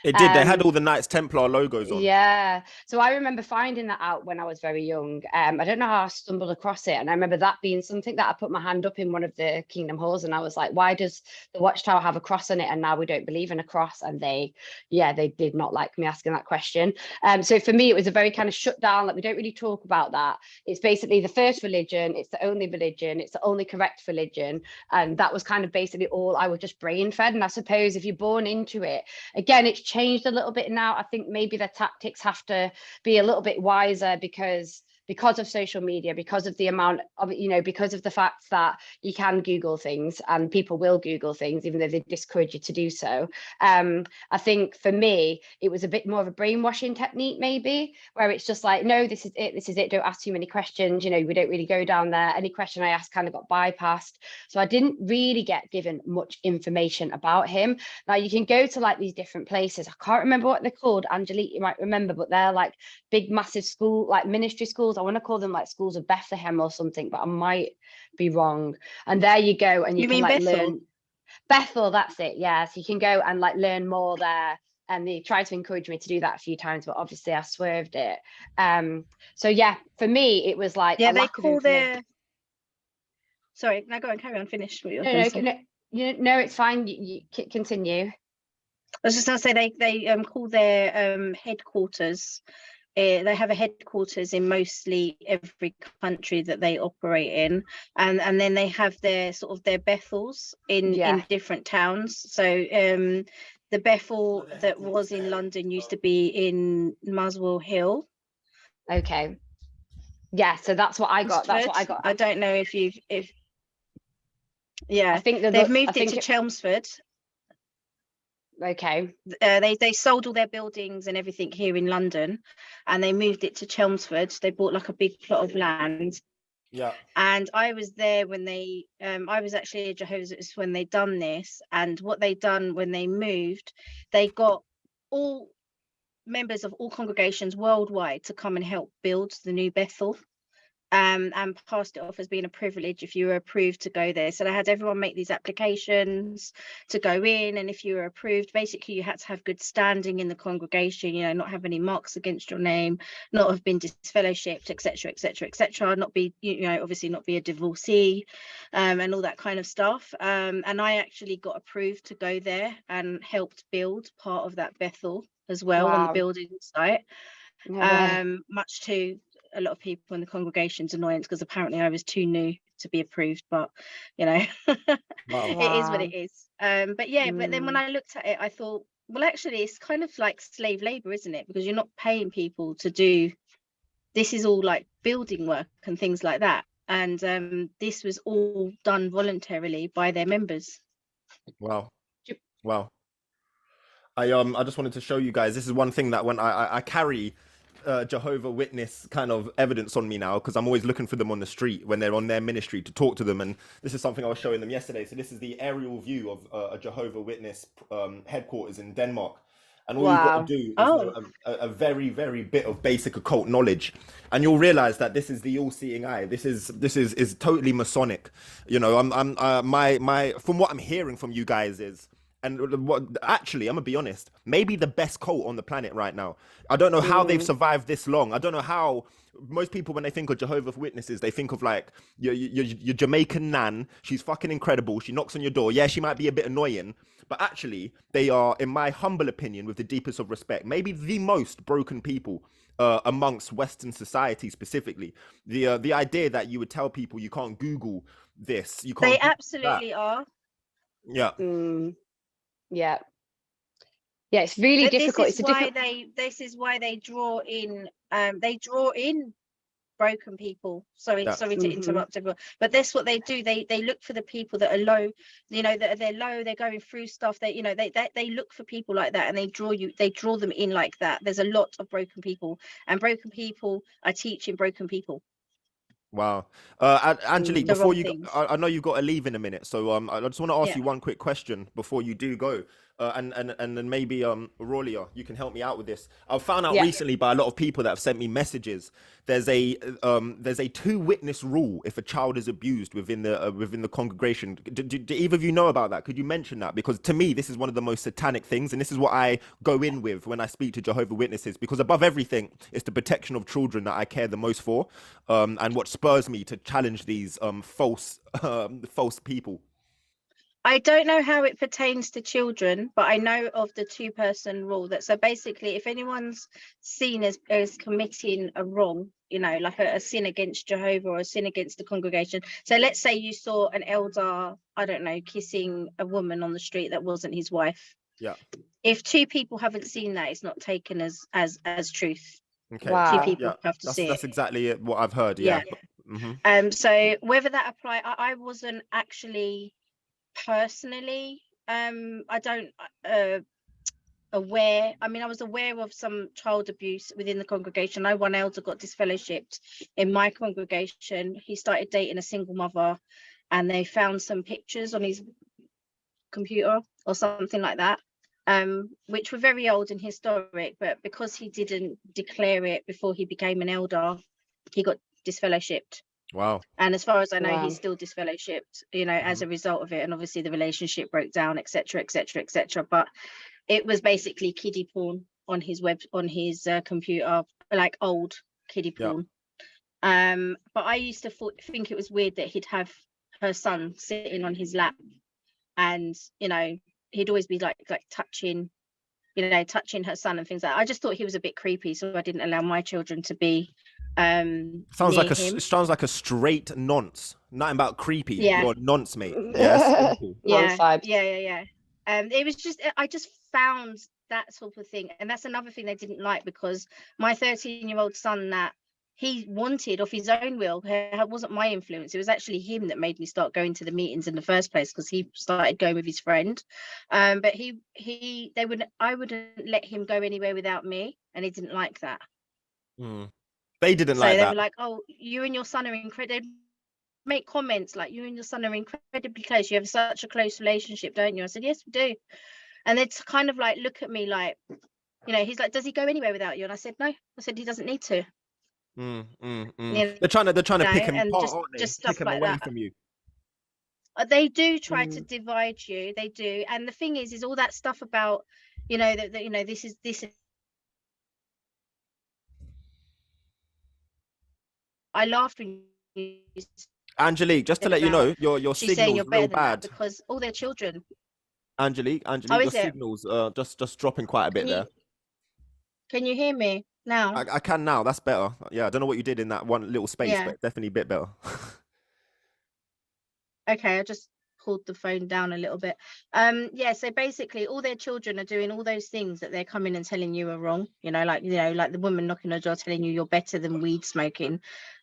It did. They had all the Knights Templar logos on. Yeah. So I remember finding that out when I was very young. I don't know how I stumbled across it. And I remember that being something that I put my hand up in one of the Kingdom halls, and I was like, why does the Watchtower have a cross on it? And now we don't believe in a cross. And they did not like me asking that question. So for me, it was a very kind of shut down, like we don't really talk about that. It's basically the first religion. It's the only religion. It's the only correct religion. And that was kind of basically all I was just brain fed. And I suppose if you're born into it, again, it's changed a little bit now. I think maybe the tactics have to be a little bit wiser because of social media, because of the amount of, you know, because of the fact that you can Google things and people will Google things, even though they discourage you to do so. I think for me, it was a bit more of a brainwashing technique, maybe, where it's just like, no, this is it. Don't ask too many questions. You know, we don't really go down there. Any question I asked kind of got bypassed. So I didn't really get given much information about him. Now you can go to like these different places. I can't remember what they're called. Angelique, you might remember, but they're like big, massive school, like ministry schools. I want to call them like schools of Bethlehem or something, but I might be wrong. And there you go, and you can like learn Bethel. That's it. Yeah, so you can go and like learn more there. And they tried to encourage me to do that a few times, but obviously I swerved it. So yeah, for me it was like they call their. Sorry, now go on, carry on. Finish what you're going to say. No, it's fine. You continue. I was just going to say they call their headquarters they have a headquarters in mostly every country that they operate in, and then they have their sort of their Bethels in different towns. So the Bethel that was in London used to be in Muswell Hill. Okay. Yeah, so that's what I got. That's what I got. I don't know if I yeah, think they've moved it to Chelmsford. Okay. They sold all their buildings and everything here in London, and they moved it to Chelmsford. They bought like a big plot of land. Yeah. And I was there when they I was actually a Jehovah's Witness when they done this. And what they done when they moved, they got all members of all congregations worldwide to come and help build the new Bethel. And passed it off as being a privilege if you were approved to go there. So they had everyone make these applications to go in, and if you were approved, basically you had to have good standing in the congregation, you know, not have any marks against your name, not have been disfellowshipped, etc., etc., etc., not be, you know, obviously not be a divorcee, and all that kind of stuff. And I actually got approved to go there and helped build part of that Bethel as well on the building site. Much to a lot of people in the congregation's annoyance, because apparently I was too new to be approved, but you know, it is what it is. But yeah, but then when I looked at it, I thought, well, actually it's kind of like slave labor, isn't it? Because you're not paying people to do this, is all like building work and things like that, and this was all done voluntarily by their members. Wow. I just wanted to show you guys, this is one thing that when I carry Jehovah Witness kind of evidence on me now, because I'm always looking for them on the street when they're on their ministry to talk to them, and this is something I was showing them yesterday. So this is the aerial view of a Jehovah Witness headquarters in Denmark, and all you've got to do is know a very, very bit of basic occult knowledge, and you'll realize that this is the all-seeing eye. This is totally Masonic. You know, my from what I'm hearing from you guys is, and what actually, I'm gonna be honest, maybe the best cult on the planet right now. I don't know how they've survived this long. I don't know how. Most people, when they think of Jehovah's Witnesses, they think of like your Jamaican nan. She's fucking incredible. She knocks on your door. Yeah, she might be a bit annoying, but actually, they are, in my humble opinion, with the deepest of respect, maybe the most broken people amongst Western society specifically. The idea that you would tell people you can't Google this, you can't. They absolutely are. Yeah. Yeah, it's really difficult. This is why they draw in broken people. Sorry to interrupt everyone, but that's what they do. They look for the people that are low, you know, that they're low, they're going through stuff, that, you know, they look for people like that, and they draw them in like that. There's a lot of broken people, and broken people are teaching broken people. Wow. Angelique, before you go, I know you've got to leave in a minute, so I just want to ask you one quick question before you do go. And then maybe Aurelia, you can help me out with this. I've found out recently by a lot of people that have sent me messages. There's a 2-witness rule if a child is abused within the congregation. Do either of you know about that? Could you mention that? Because to me, this is one of the most satanic things, and this is what I go in with when I speak to Jehovah Witnesses. Because above everything, it's the protection of children that I care the most for, and what spurs me to challenge these false people. I don't know how it pertains to children, but I know of the 2-person rule. That so basically, if anyone's seen as committing a wrong, you know, like a sin against Jehovah or a sin against the congregation. So let's say you saw an elder, I don't know, kissing a woman on the street that wasn't his wife. Yeah. If 2 people haven't seen that, it's not taken as truth. Okay. 2 people have to see it. That's exactly what I've heard. Yeah. So whether that apply, I wasn't actually personally I don't aware. I mean, I was aware of some child abuse within the congregation. One elder got disfellowshipped in my congregation. He started dating a single mother, and they found some pictures on his computer or something like that, which were very old and historic, but because he didn't declare it before he became an elder, he got disfellowshipped. Wow. And as far as I know, he's still disfellowshipped, you know, as a result of it. And obviously the relationship broke down, etc., etc., etc. But it was basically kiddie porn on his computer, like old kiddie porn. But I used to think it was weird that he'd have her son sitting on his lap, and, you know, he'd always be like touching you know, touching her son and things like that. I just thought he was a bit creepy, so I didn't allow my children to be Sounds near like him. sounds like a straight nonce. Nothing about creepy. Yeah. You're a nonce, mate. Yes. Simple. Nonce vibes. Yeah. It was just, I just found that sort of thing, and that's another thing they didn't like, because my 13-year-old son, that he wanted of his own will, it wasn't my influence. It was actually him that made me start going to the meetings in the first place, because he started going with his friend. But I wouldn't let him go anywhere without me, and he didn't like that. They didn't So like they that. were like, "Oh, you and your son are incredible." Make comments like, "You and your son are incredibly close. You have such a close relationship, don't you?" I said, "Yes, we do." And they'd kind of like look at me like, you know, he's like, "Does he go anywhere without you?" And I said, "No." I said, "He doesn't need to." Mm. You They're trying to pick know, him and apart, aren't they? just Pick stuff him like away that. from you. They do try to divide you. They do. And the thing is all that stuff about, you know, that you know, this is. I laughed when you Angelique, just to said let you about know, your she's saying signal's you're real better than that, bad. because all their children. Angelique, Oh, your is it? signal's just dropping quite a bit there. Can you hear me now? I can now. That's better. Yeah, I don't know what you did in that one little space, Yeah. but definitely a bit better. Okay, I just pulled the phone down a little bit. Yeah, so basically all their children are doing all those things that they're coming and telling you are wrong, like the woman knocking on the door telling you you're better than weed smoking.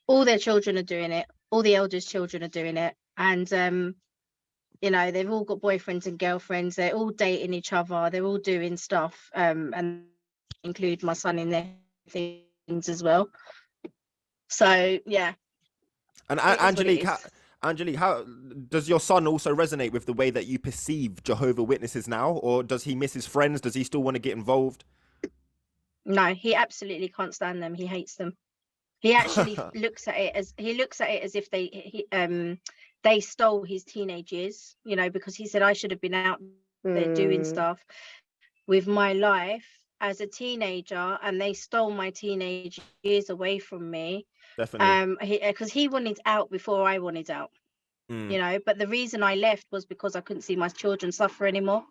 All their children are doing it, all the elders' children are doing it, and they've all got boyfriends and girlfriends, they're all dating each other, they're all doing stuff, and include my son in their things as well. So yeah. And Angelique, how does your son also resonate with the way that you perceive Jehovah Witnesses now, or does he miss his friends? Does he still want to get involved? No, he absolutely can't stand them. He hates them. He actually looks at it as if they stole his teenage years, because he said I should have been out there doing stuff with my life as a teenager, and they stole my teenage years away from me. Definitely. Because he wanted out before I wanted out. But the reason I left was because I couldn't see my children suffer anymore.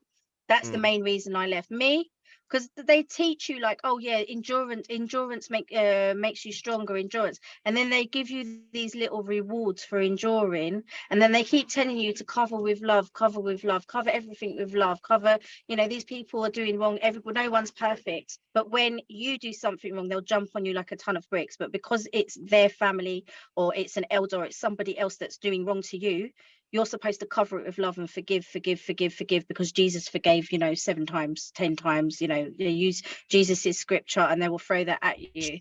That's the main reason I left. Because they teach you like, oh yeah, endurance makes you stronger, endurance, and then they give you these little rewards for enduring, and then they keep telling you to cover with love, cover everything with love, these people are doing wrong, no one's perfect, but when you do something wrong, they'll jump on you like a ton of bricks. But because it's their family, or it's an elder, or it's somebody else that's doing wrong to you, you're supposed to cover it with love and forgive, because Jesus forgave, 7 times, 10 times, they use Jesus's scripture and they will throw that at you.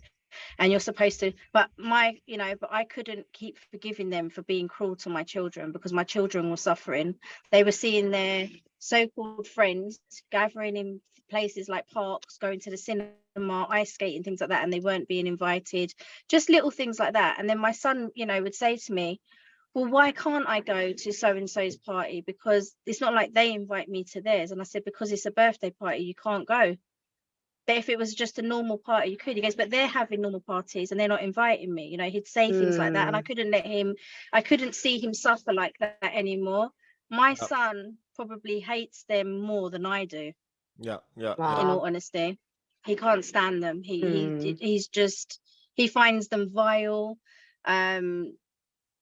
And you're supposed to, but I couldn't keep forgiving them for being cruel to my children, because my children were suffering. They were seeing their so-called friends gathering in places like parks, going to the cinema, ice skating, things like that, and they weren't being invited, just little things like that. And then my son, would say to me, well, why can't I go to so-and-so's party? Because it's not like they invite me to theirs. And I said, because it's a birthday party, you can't go. But if it was just a normal party, you could. He goes, but they're having normal parties and they're not inviting me. He'd say things like that. And I couldn't see him suffer like that anymore. My son probably hates them more than I do. Yeah. In all honesty, he can't stand them. He finds them vile.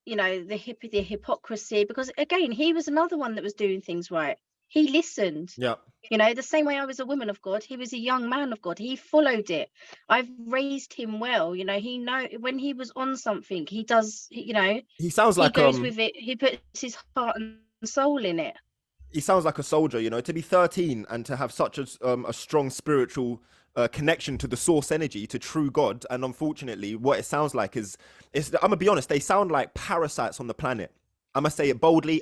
The hypocrisy, because again, he was another one that was doing things right. He listened. The same way I was a woman of God, he was a young man of God. He followed it. I've raised him well. He know when he was on something, he does. He sounds like he goes with it. He puts his heart and soul in it. He sounds like a soldier. To be 13 and to have such a strong spiritual connection to the source energy, to true God. And unfortunately, what it sounds like is I'm gonna be honest, they sound like parasites on the planet. I must say it boldly.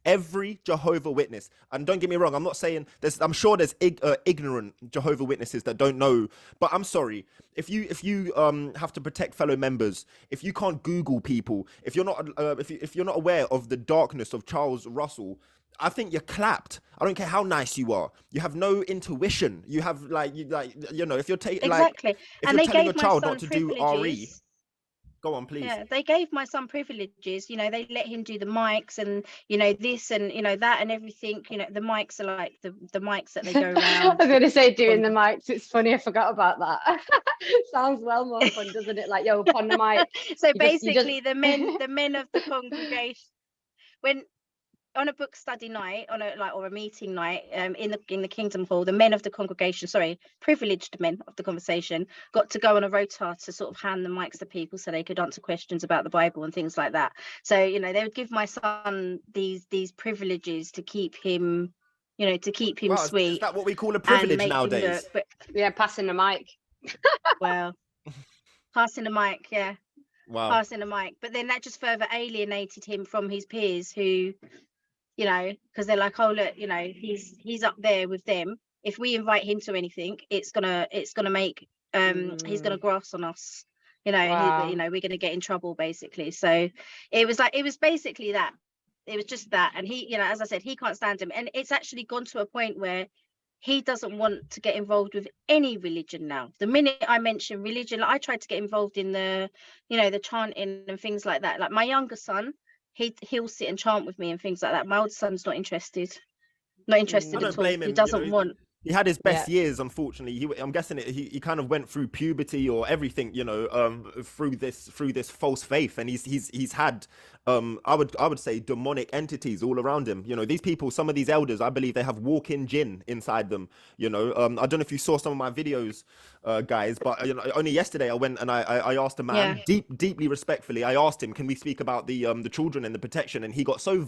Every Jehovah Witness, and don't get me wrong, I'm not saying I'm sure there's ignorant Jehovah Witnesses that don't know, but I'm sorry, if you have to protect fellow members, if you can't Google people, if you're not if you're not aware of the darkness of Charles Russell, I think you're clapped. I don't care how nice you are. You have no intuition. You have if you're taking exactly. if and you're they telling gave a child my son not to do privileges. RE. Go on, please. Yeah, they gave my son privileges. You know, they let him do the mics and, you know, this and, you know, that and everything. You know, the mics are like the mics that they go I around. was going to say doing the mics. It's funny. I forgot about that. Sounds well more fun, doesn't it? Like, yo, upon the mic. So You just basically, the men of the congregation, when on a book study night, on a or a meeting night, in the Kingdom Hall, the men of the congregation, sorry, privileged men of the conversation, got to go on a rota to sort of hand the mics to people so they could answer questions about the Bible and things like that. So, you know, they would give my son these privileges to keep him, you know, to keep him Wow, sweet. is that what we call a and privilege make him nowadays? look, but yeah, passing the mic. well, passing the mic, yeah. Wow. Passing the mic, but then that just further alienated him from his peers who, you know, because they're like, oh look, you know, he's up there with them. If we invite him to anything, it's gonna make he's gonna grass on us, you know, Wow. and you know, we're gonna get in trouble basically. So it was basically that. It was just that, and he, you know, as I said, he can't stand him, and it's actually gone to a point where he doesn't want to get involved with any religion now. The minute I mention religion, I tried to get involved in the, you know, the chanting and things like that. Like my younger son, he'll sit and chant with me and things like that. My older son's not interested I at don't all. blame He him. doesn't want. He had his best years, unfortunately. I'm guessing he kind of went through puberty or everything, you know, through this false faith, and he's had I would say demonic entities all around him. You know, these people, some of these elders, I believe they have walk-in jinn inside them. You know, I don't know if you saw some of my videos, guys, but you know, only yesterday I went and I asked a man, deeply respectfully, I asked him, can we speak about the children and the protection? And he got so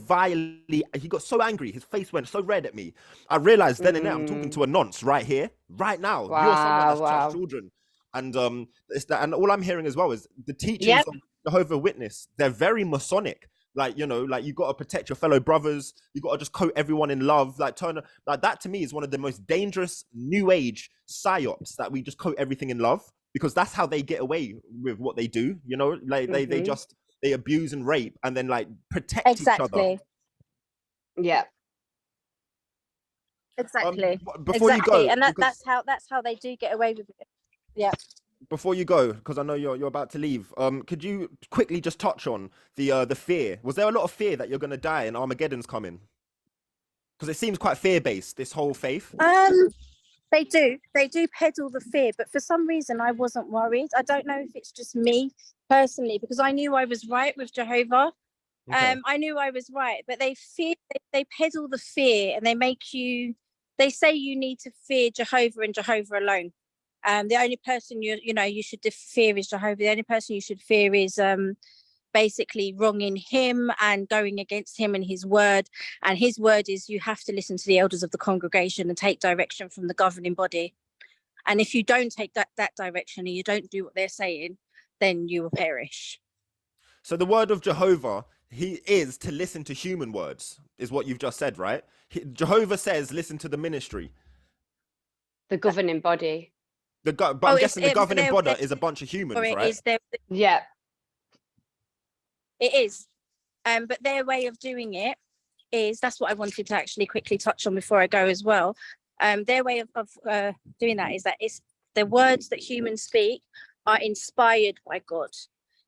he got so angry, his face went so red at me. I realized then and there I'm talking to a nonce right here, right now. Wow, You're someone that's wow. touched children, and it's that. And all I'm hearing as well is the teachings of Jehovah Witness. They're very Masonic. Like, you know, like you got to protect your fellow brothers. You got to just coat everyone in love. Like like that to me is one of the most dangerous new age psyops, that we just coat everything in love, because that's how they get away with what they do. You know, like they abuse and rape and then like protect each other. Yeah. Exactly. Before you go, and that's how they do get away with it. Yeah. Before you go, because I know you're about to leave, could you quickly just touch on the fear? Was there a lot of fear that you're going to die and Armageddon's coming? Because it seems quite fear-based, this whole faith. They do peddle the fear, but for some reason I wasn't worried. I don't know if it's just me personally, because I knew I was right with Jehovah. Okay. I knew I was right, but they peddle the fear, and they say you need to fear Jehovah and Jehovah alone. The only person you should fear is Jehovah. The only person you should fear is basically wronging him and going against him and his word. And his word is you have to listen to the elders of the congregation and take direction from the governing body. And if you don't take that direction and you don't do what they're saying, then you will perish. So the word of Jehovah, he is to listen to human words, is what you've just said, right? Jehovah says listen to the ministry, the governing body. But I'm guessing the governing body is a bunch of humans, right? Yeah, it is. But their way of doing it is, that's what I wanted to actually quickly touch on before I go as well. Their way of doing that is that it's the words that humans speak are inspired by God.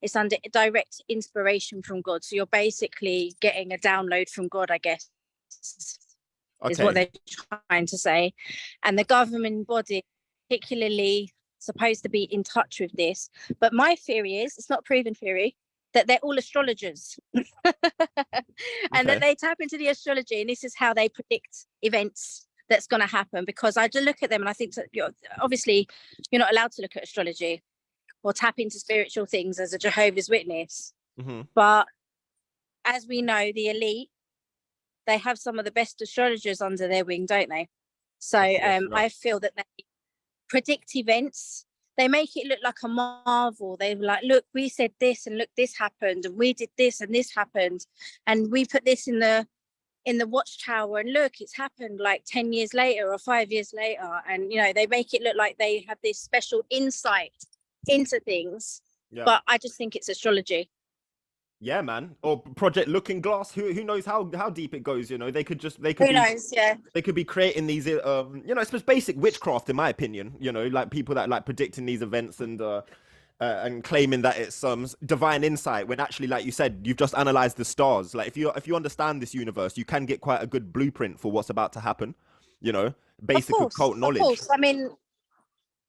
It's under direct inspiration from God. So you're basically getting a download from God, I guess, is what they're trying to say. And the governing body particularly supposed to be in touch with this. But my theory is, it's not proven theory, that they're all astrologers. And that they tap into the astrology, and this is how they predict events that's going to happen. Because I do look at them and I think that obviously you're not allowed to look at astrology or tap into spiritual things as a Jehovah's Witness. Mm-hmm. But as we know, the elite, they have some of the best astrologers under their wing, don't they? So I feel that they predict events. They make it look like a marvel. They're like, look, we said this, and look, this happened, and we did this, and this happened, and we put this in the watchtower, and look, it's happened like 10 years later or 5 years later. And they make it look like they have this special insight into things. But I just think it's astrology. Yeah, man. Or Project Looking Glass. Who knows how deep it goes? They could who knows? Yeah, they could be creating these. It's just basic witchcraft, in my opinion. Like people that like predicting these events and and claiming that it's divine insight, when actually, like you said, you've just analyzed the stars. Like if you understand this universe, you can get quite a good blueprint for what's about to happen. You know, basic occult Of knowledge. course. I mean,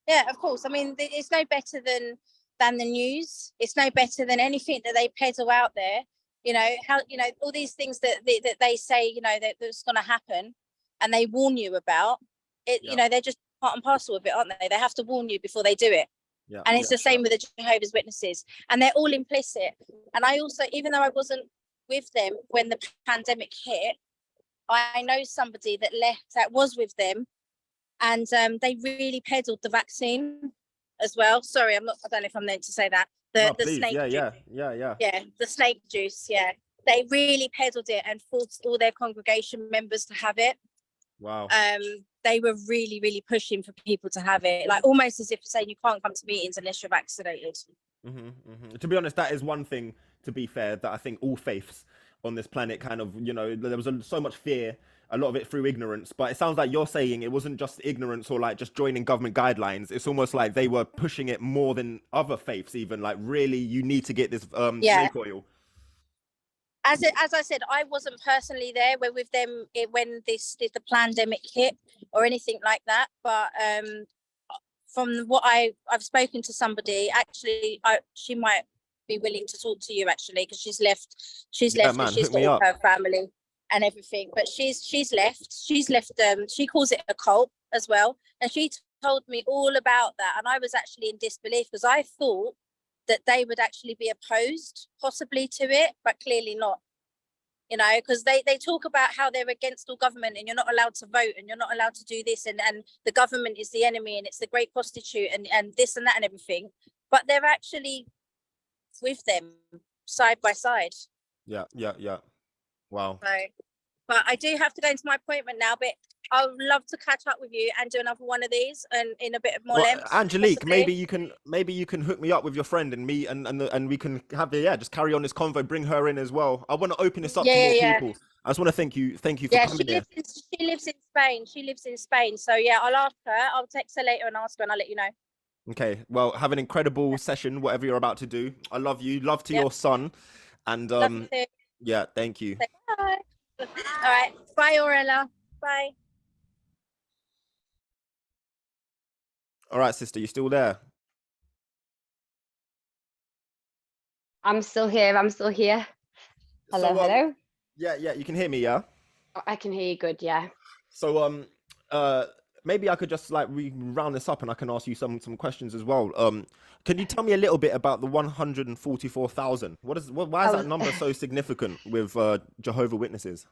yeah, of course. I mean, it's no better than the news. It's no better than anything that they peddle out there. You know how, you know, all these things that they say, you know, that's going to happen, and they warn you about it. Yeah. You know, they're just part and parcel of it, aren't they? They have to warn you before they do it. Yeah. And it's the same with the Jehovah's Witnesses, and they're all implicit. And I also, even though I wasn't with them when the pandemic hit, I know somebody that was with them, and they really peddled the vaccine as well. Sorry, I don't know if I'm meant to say that. The snake juice. Yeah, the snake juice. Yeah, they really peddled it and forced all their congregation members to have it. Wow. They were really, really pushing for people to have it, like almost as if saying you can't come to meetings unless you're vaccinated. To be honest, that is one thing, to be fair, that I think all faiths on this planet kind of, you know, there was so much fear, a lot of it through ignorance, but it sounds like you're saying it wasn't just ignorance or like just joining government guidelines. It's almost like they were pushing it more than other faiths, even like, really, you need to get this snake oil. As I said, I wasn't personally there with them when the pandemic hit or anything like that. But from what I've spoken to somebody, actually, she might be willing to talk to you actually, because she's left Man, and she's got all her family and everything. But she's left. She calls it a cult as well, and she told me all about that. And I was actually in disbelief, because I thought that they would actually be opposed possibly to it, but clearly not, you know, because they talk about how they're against all government and you're not allowed to vote and you're not allowed to do this, and the government is the enemy and it's the great prostitute and this and that and everything, but they're actually with them side by side. Yeah. Wow. So, but I do have to go into my appointment now, but I would love to catch up with you and do another one of these and in a bit of more length. Angelique, possibly. maybe you can hook me up with your friend and me, and we can have just carry on this convo, bring her in as well. I want to open this up to more people. I just want to thank you for coming here. She lives in Spain. She lives in Spain. So yeah, I'll ask her. I'll text her later and ask her, and I'll let you know. Okay. Well, have an incredible session, whatever you're about to do. I love you. Love to your son. And yeah, thank you. Bye. All right. Bye, Aurella. Bye. All right, sister, you still there? I'm still here. Hello. Yeah, you can hear me, yeah? I can hear you good, yeah. So maybe I could just like round this up and I can ask you some questions as well. Can you tell me a little bit about the 144,000? Why is that number so significant with Jehovah Witnesses?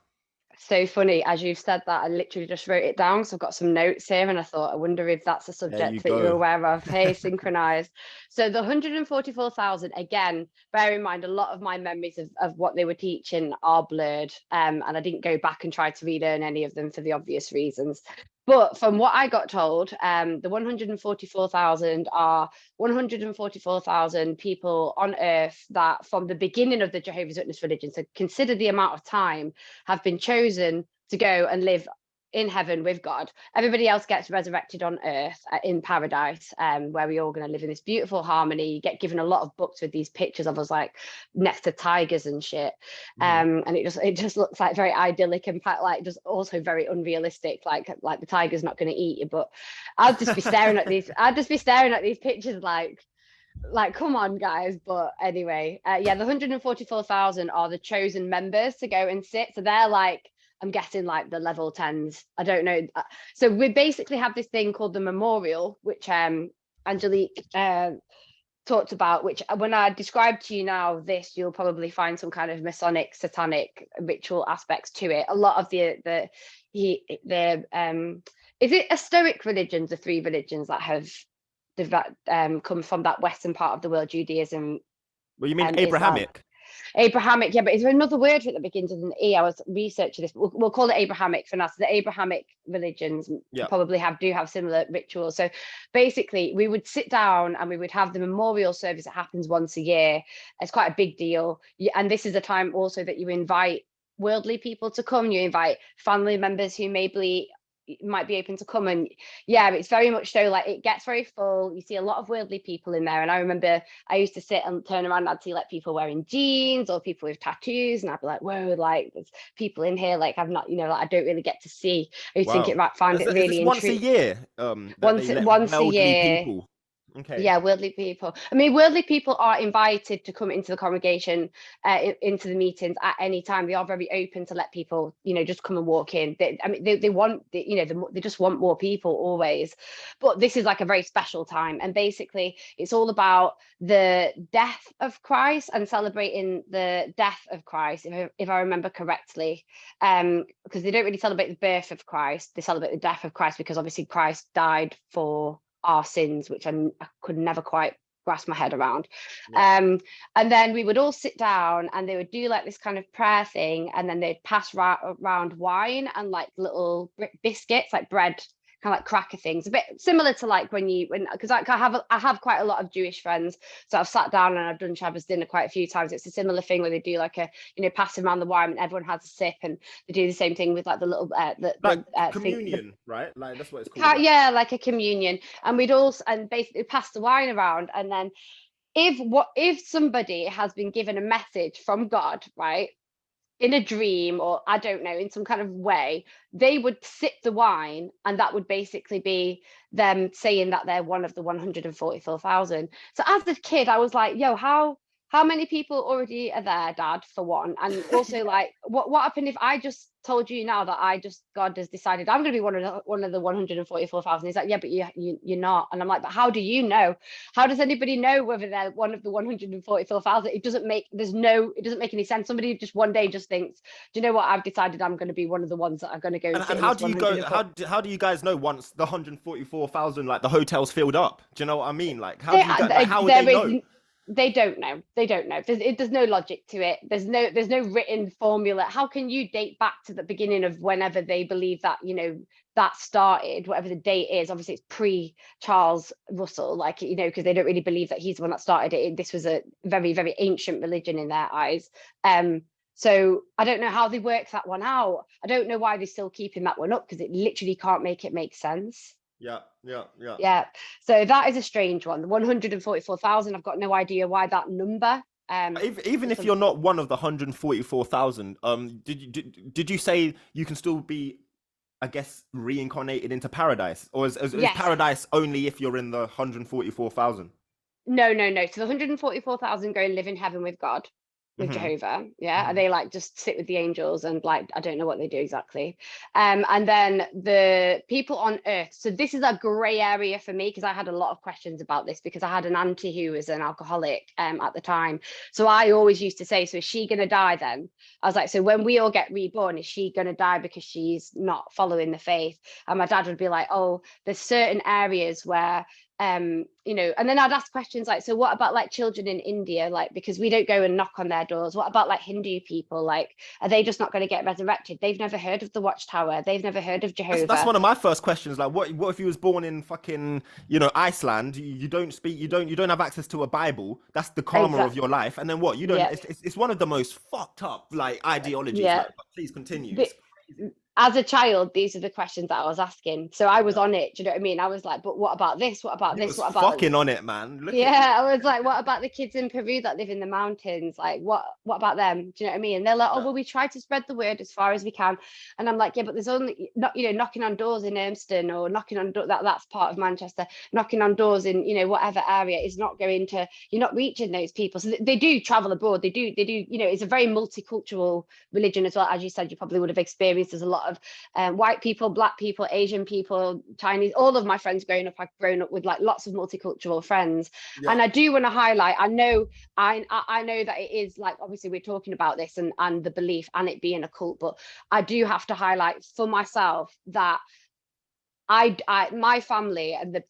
So funny, as you've said that, I literally just wrote it down. So I've got some notes here and I thought, I wonder if that's a subject that you're aware of. Hey, synchronized. So the 144,000, again, bear in mind, a lot of my memories of what they were teaching are blurred. And I didn't go back and try to relearn any of them for the obvious reasons. But from what I got told, the 144,000 are 144,000 people on earth that from the beginning of the Jehovah's Witness religion, so consider the amount of time, have been chosen to go and live in heaven with God. Everybody else gets resurrected on earth in paradise, where we're all going to live in this beautiful harmony. You get given a lot of books with these pictures of us like next to tigers and shit. And it just looks like very idyllic and like just also very unrealistic, like the tiger's not going to eat you. But I'll just be staring at these pictures like come on guys. But anyway, the 144,000 are the chosen members to go and sit. So they're like, I'm guessing like the level 10s. I don't know. So we basically have this thing called the memorial, which Angelique talked about, which when I describe to you now, you'll probably find some kind of Masonic, satanic ritual aspects to it. A lot of the is it Stoic religions, the three religions that have come from that Western part of the world, Judaism. Well, you mean Abrahamic? Abrahamic, yeah, but is there another word for it that begins with an E? I was researching this. We'll call it Abrahamic for now. So the Abrahamic religions probably do have similar rituals. So basically, we would sit down and we would have the memorial service that happens once a year. It's quite a big deal, and this is a time also that you invite worldly people to come. You invite family members who maybe might be open to come. And yeah, it's very much so, like, it gets very full. You see a lot of worldly people in there. And I remember I used to sit and turn around and I'd see like people wearing jeans or people with tattoos, and I'd be like, whoa, like there's people in here like I've not, like I don't really get to see. I used to think Wow. it might find it Is this really once a intriguing. year? That they let Once a elderly year. people. Okay. Yeah, worldly people. I mean, worldly people are invited to come into the congregation, into the meetings at any time. They are very open to let people, just come and walk in. They want, they just want more people always. But this is like a very special time. And basically, it's all about the death of Christ and celebrating the death of Christ, if I remember correctly. Because they don't really celebrate the birth of Christ. They celebrate the death of Christ because obviously Christ died for our sins, which I could never quite grasp my head around. Yeah. And then we would all sit down and they would do like this kind of prayer thing, and then they'd pass around wine and like little biscuits, like bread, kind of like cracker things, a bit similar to like because I have quite a lot of Jewish friends, so I've sat down and I've done Shabbos dinner quite a few times. It's a similar thing where they do like a passing around the wine and everyone has a sip, and they do the same thing with like the little communion, right? Like that's what it's called. Right? Yeah, like a communion. And we'd also basically pass the wine around, and then if somebody has been given a message from God, right, in a dream, or I don't know, in some kind of way, they would sip the wine, and that would basically be them saying that they're one of the 144,000. So as a kid, I was like, yo, how many people already are there, Dad, for one? And also, like, what happened if I just told you now that God has decided I'm going to be one of the 144,000? He's like, yeah, but you're not. And I'm like, but how do you know? How does anybody know whether they're one of the 144,000? It doesn't make any sense. Somebody just one day just thinks, do you know what? I've decided I'm going to be one of the ones that are going to go. And how do you go? How do you guys know once the 144,000, like the hotel's filled up? Do you know what I mean? Like, how do you go? Like, how would they know? They don't know. There's no logic to it. There's no written formula. How can you date back to the beginning of whenever they believe that, that started, whatever the date is? Obviously it's pre-Charles Russell, like, because they don't really believe that he's the one that started it. This was a very, very ancient religion in their eyes. So I don't know how they work that one out. I don't know why they're still keeping that one up, because it literally can't make sense. Yeah. So that is a strange one. The 144,000. I've got no idea why that number. Even if you're not one of the 144,000, did you say you can still be, I guess, reincarnated into paradise, or is Yes. paradise only if you're in the 144,000? No. So the 144,000 go and live in heaven with God, with Jehovah, and they like just sit with the angels, and like I don't know what they do exactly. And then the people on earth, so this is a gray area for me, because I had a lot of questions about this, because I had an auntie who was an alcoholic at the time. So I always used to say, so is she going to die then? I was like, so when we all get reborn, is she going to die because she's not following the faith? And my dad would be like, oh, there's certain areas where and then I'd ask questions like, so what about like children in India, like, because we don't go and knock on their doors? What about like Hindu people? Like, are they just not going to get resurrected? They've never heard of the Watchtower. They've never heard of Jehovah. That's one of my first questions. Like, what if you was born in fucking, Iceland? You don't speak, you don't have access to a Bible. That's the karma of your life. And then what? You don't. Yeah. It's one of the most fucked up like ideologies. Yeah. Like, please continue. As a child, these are the questions that I was asking. So I was on it. Do you know what I mean? I was like, but what about this? What about this? What about fucking on it, man? I was like, what about the kids in Peru that live in the mountains? Like, what about them? Do you know what I mean? And they're like, oh, well, we try to spread the word as far as we can. And I'm like, yeah, but there's only not, knocking on doors in Urmston, or knocking on that's part of Manchester, knocking on doors in, whatever area is not going to, you're not reaching those people. So they do travel abroad. They do, it's a very multicultural religion as well. As you said, you probably would have experienced, there's a lot of white people, black people, Asian people, Chinese. All of my friends growing up, I've grown up with like lots of multicultural friends. Yeah. And I do want to highlight, I know that it is like, obviously we're talking about this and the belief and it being a cult, but I do have to highlight for myself that my family, and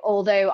although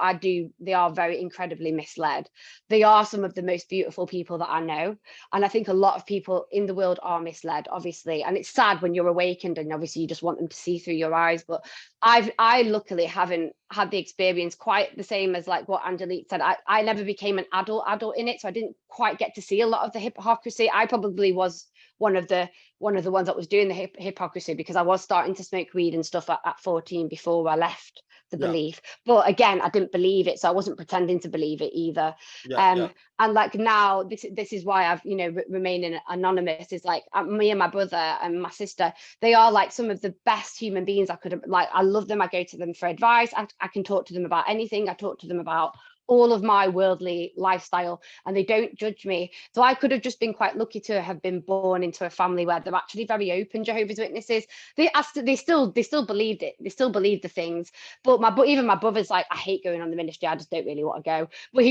they are very incredibly misled, they are some of the most beautiful people that I know. And I think a lot of people in the world are misled, obviously. And it's sad when you're awakened and obviously you just want them to see through your eyes. But I luckily haven't had the experience quite the same as like what Angelique said. I never became an adult in it, so I didn't quite get to see a lot of the hypocrisy. I probably was one of the ones that was doing the hypocrisy, because I was starting to smoke weed and stuff at 14 before I left the belief. But again, I didn't believe it, so I wasn't pretending to believe it either. And like now, this is why I've, you know, remaining anonymous, is like me and my brother and my sister, they are like some of the best human beings I could have, like, I love them. I go to them for advice. I can talk to them about anything. I talk to them about all of my worldly lifestyle, and they don't judge me. So I could have just been quite lucky to have been born into a family where they're actually very open Jehovah's Witnesses. They still believed it. They still believe the things. But even my brother's like, I hate going on the ministry. I just don't really want to go. But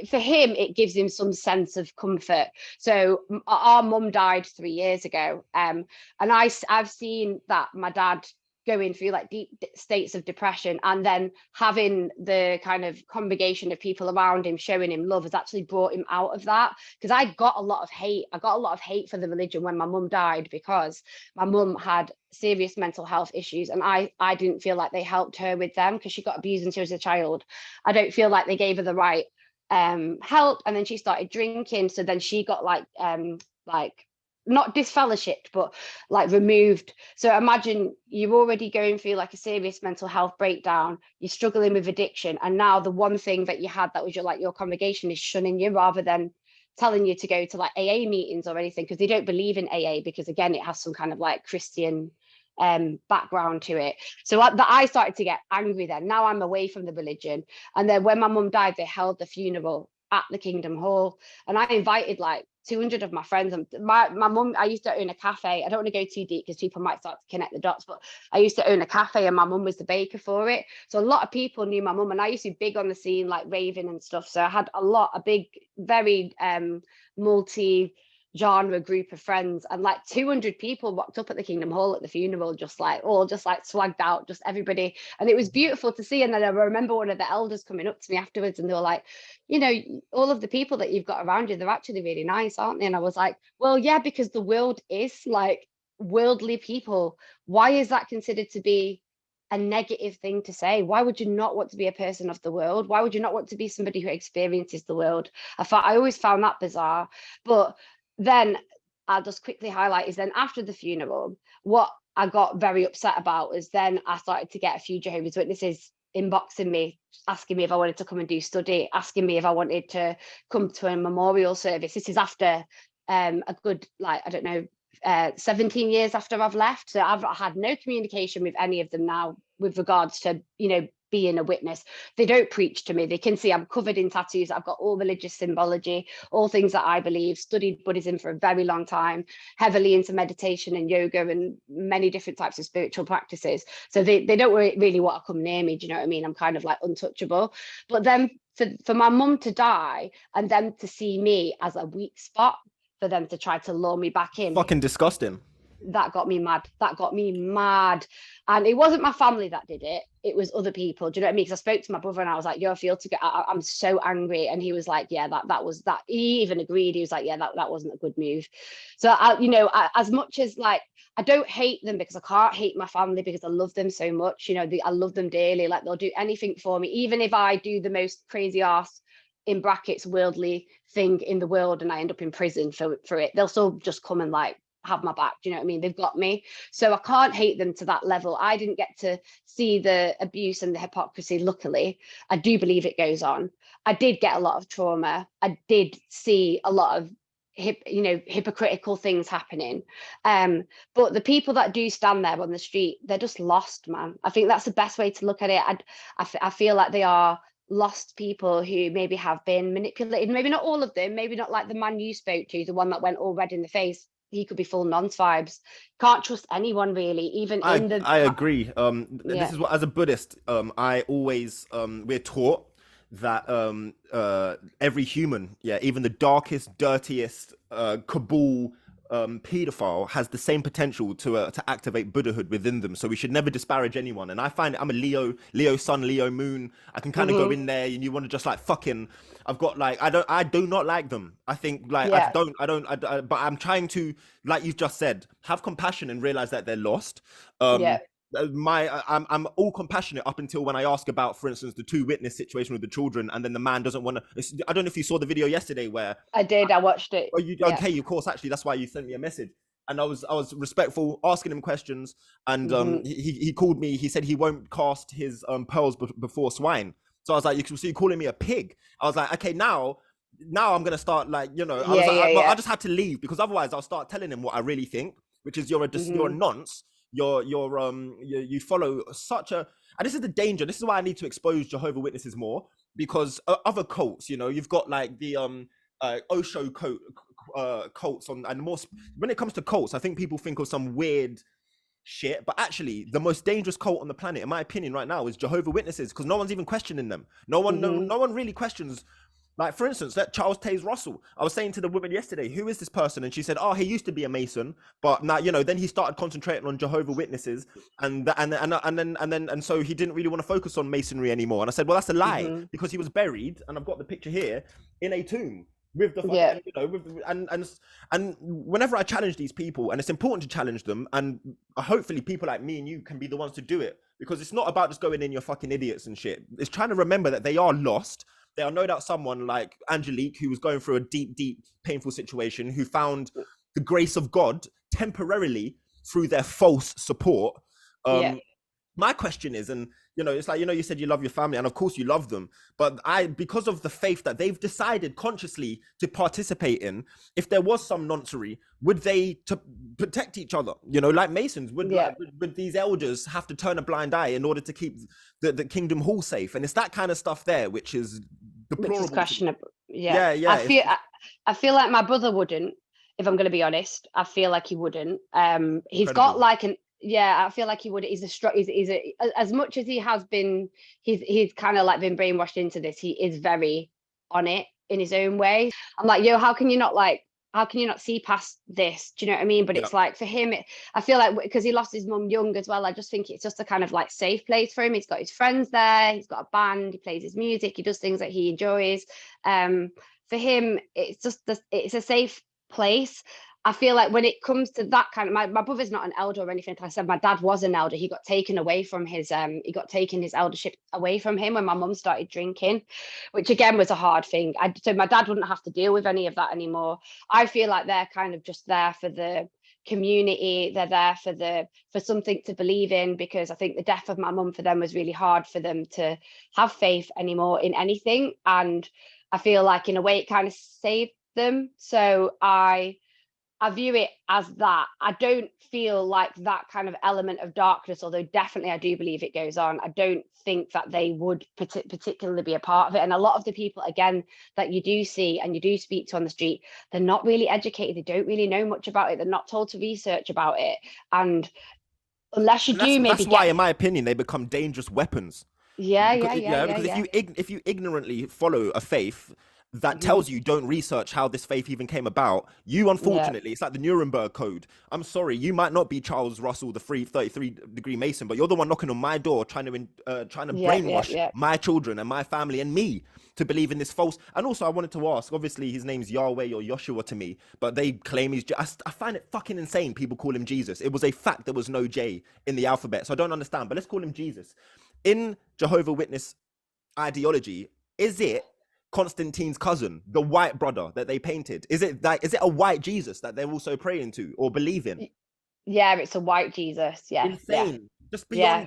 for him, it gives him some sense of comfort. So our mum died 3 years ago, and I've seen that my dad going through like deep states of depression, and then having the kind of congregation of people around him showing him love has actually brought him out of that. Because I got a lot of hate for the religion when my mum died, because my mum had serious mental health issues, and I didn't feel like they helped her with them, because she got abused when she was a child. I don't feel like they gave her the right help, and then she started drinking, so then she got like not disfellowshipped, but like removed. So imagine you're already going through like a serious mental health breakdown, you're struggling with addiction, and now the one thing that you had that was your congregation is shunning you, rather than telling you to go to like AA meetings or anything, because they don't believe in AA, because again, it has some kind of like Christian background to it. So I started to get angry then. Now I'm away from the religion. And then when my mum died, they held the funeral at the Kingdom Hall, and I invited like 200 of my friends. And my mum, I used to own a cafe. I don't want to go too deep because people might start to connect the dots, but I used to own a cafe, and my mum was the baker for it. So a lot of people knew my mum, and I used to be big on the scene, like raving and stuff. So I had a big, very multi-genre group of friends, and like 200 people walked up at the Kingdom Hall at the funeral, just like swagged out, just everybody. And it was beautiful to see. And then I remember one of the elders coming up to me afterwards, and they were like, you know, all of the people that you've got around you, they're actually really nice, aren't they? And I was like, well, yeah, because the world is like worldly people. Why is that considered to be a negative thing to say? Why would you not want to be a person of the world? Why would you not want to be somebody who experiences the world? I always found that bizarre. But then I'll just quickly highlight is then after the funeral, what I got very upset about was then I started to get a few Jehovah's Witnesses inboxing me, asking me if I wanted to come and do study, asking me if I wanted to come to a memorial service. This is after a good, like, I don't know, 17 years after I've left. So I've had no communication with any of them now with regards to, you know, being a witness. They don't preach to me. They can see I'm covered in tattoos. I've got all religious symbology, all things that I believe, studied Buddhism for a very long time, heavily into meditation and yoga and many different types of spiritual practices. So they don't really want to come near me. Do you know what I mean? I'm kind of like untouchable. But then for my mum to die and them to see me as a weak spot, for them to try to lure me back in. Fucking disgusting. That got me mad. And it wasn't my family that did it. It was other people. Do you know what I mean? Because I spoke to my brother and I was like, yo, I feel to get, I'm so angry. And he was like, yeah, that was that. He even agreed. He was like, yeah, that wasn't a good move. So as much as like, I don't hate them because I can't hate my family because I love them so much. You know, I love them dearly. Like they'll do anything for me, even if I do the most crazy ass, in brackets, worldly thing in the world and I end up in prison for it. They'll still just come and like have my back. Do you know what I mean? They've got me. So I can't hate them to that level. I didn't get to see the abuse and the hypocrisy. Luckily, I do believe it goes on. I did get a lot of trauma. I did see a lot of hypocritical things happening. But the people that do stand there on the street, they're just lost, man. I think that's the best way to look at it. I feel like they are lost people who maybe have been manipulated. Maybe not all of them, maybe not like the man you spoke to, the one that went all red in the face. He could be full nonce vibes. Can't trust anyone really, even I agree. This is what, as a Buddhist, I always we're taught that every human, even the darkest, dirtiest cabal pedophile has the same potential to activate Buddhahood within them. So we should never disparage anyone. And I find I'm a Leo sun, Leo moon. I can kind of go in there and you want to just like fucking, I've got like, I do not like them. I think like, but I'm trying to, like you've just said, have compassion and realize that they're lost. I'm all compassionate up until when I ask about, for instance, the two witness situation with the children, and then the man doesn't want to. I don't know if you saw the video yesterday where I did. I watched it. oh, you Yeah. okay? Of course, actually, that's why you sent me a message. And I was respectful, asking him questions, and he called me. He said he won't cast his pearls before swine. So I was like, so you're calling me a pig? I was like, okay, now I'm gonna start like, you know, I just had to leave because otherwise I'll start telling him what I really think, which is you're a nonce. You follow such a, and this is the danger. This is why I need to expose Jehovah Witnesses more, because other cults, you know, you've got like the Osho cults on, and more when it comes to cults, I think people think of some weird shit, but actually the most dangerous cult on the planet, in my opinion, right now is Jehovah Witnesses, because no one's even questioning them. No one really questions. Like, for instance, that Charles Taze Russell, I was saying to the woman yesterday, who is this person? And she said, oh, he used to be a Mason, but now, you know, then he started concentrating on Jehovah Witnesses, and so he didn't really want to focus on Masonry anymore. And I said, well, that's a lie, because he was buried, and I've got the picture here, in a tomb with the fucking, you know, and whenever I challenge these people, and it's important to challenge them, and hopefully people like me and you can be the ones to do it, because it's not about just going in, you're fucking idiots and shit. It's trying to remember that they are lost. There are no doubt someone like Angelique, who was going through a deep, painful situation, who found the grace of God temporarily through their false support. My question is, and you know, it's like, you know, you said you love your family, and of course you love them, but because of the faith that they've decided consciously to participate in, if there was some noncery, would they, to protect each other, you know, like Masons, would these elders have to turn a blind eye in order to keep the Kingdom Hall safe? And it's that kind of stuff there, which is deplorable. Which is questionable. I feel like my brother wouldn't, if I'm going to be honest. I feel like he wouldn't. He's got like an, I feel like he would. He's as much as he has been, he's kind of like been brainwashed into this. He is very on it in his own way. I'm like, yo, how can you not see past this? Do you know what I mean? But it's like, for him, I feel like, because he lost his mum young as well, I just think it's just a kind of like safe place for him. He's got his friends there, he's got a band, he plays his music, he does things that he enjoys. For him, it's just it's a safe place. I feel like when it comes to that kind of, my brother's not an elder or anything. Like I said, my dad was an elder. He got taken away from his, his eldership away from him when my mum started drinking, which again was a hard thing. So my dad wouldn't have to deal with any of that anymore. I feel like they're kind of just there for the community. They're there for something to believe in, because I think the death of my mum for them was really hard for them to have faith anymore in anything. And I feel like in a way it kind of saved them. So I view it as that. I don't feel like that kind of element of darkness, although definitely I do believe it goes on. I don't think that they would particularly be a part of it. And a lot of the people, again, that you do see and you do speak to on the street, they're not really educated. They don't really know much about it. They're not told to research about it. And unless you do, maybe that's why, in my opinion, they become dangerous weapons. Because if you ignorantly follow a faith that tells you don't research how this faith even came about, you, unfortunately, it's like the Nuremberg Code. I'm sorry, you might not be Charles Russell, the 33-degree Mason, but you're the one knocking on my door trying to brainwash my children and my family and me to believe in this false. And also, I wanted to ask, obviously his name's Yahweh or Joshua to me, but they claim he's I find it fucking insane people call him Jesus. It was a fact there was no J in the alphabet, so I don't understand, but let's call him Jesus. In Jehovah Witness ideology, is it Constantine's cousin, the white brother that they painted? Is it a white Jesus that they're also praying to or believe in? Yeah, it's a white Jesus. Yeah, insane. Just beyond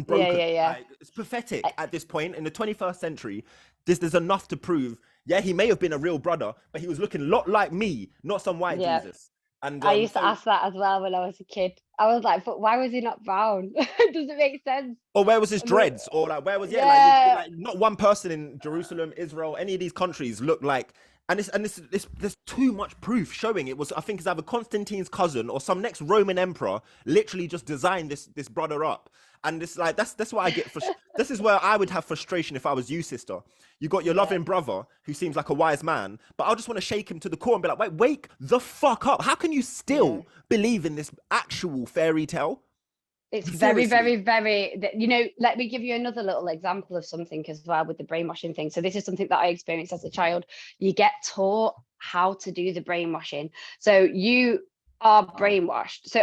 broken. Like, it's pathetic at this point in the 21st century. There's enough to prove. Yeah, he may have been a real brother, but he was looking a lot like me, not some white Jesus. And I used to ask that as well when I was a kid. I was like, but why was he not brown? Does it make sense? Or where was his dreads? Or like, where was like not one person in Jerusalem, Israel, any of these countries look like. And there's too much proof showing it was, I think it's either Constantine's cousin or some next Roman emperor literally just designed this brother up. And it's like, that's why I get, this is where I would have frustration if I was you, sister. You got your loving brother who seems like a wise man, but I just want to shake him to the core and be like, wake the fuck up. How can you still believe in this actual fairy tale? It's very, very, very, you know, let me give you another little example of something as well with the brainwashing thing. So this is something that I experienced as a child. You get taught how to do the brainwashing. So you are Wow. brainwashed. So,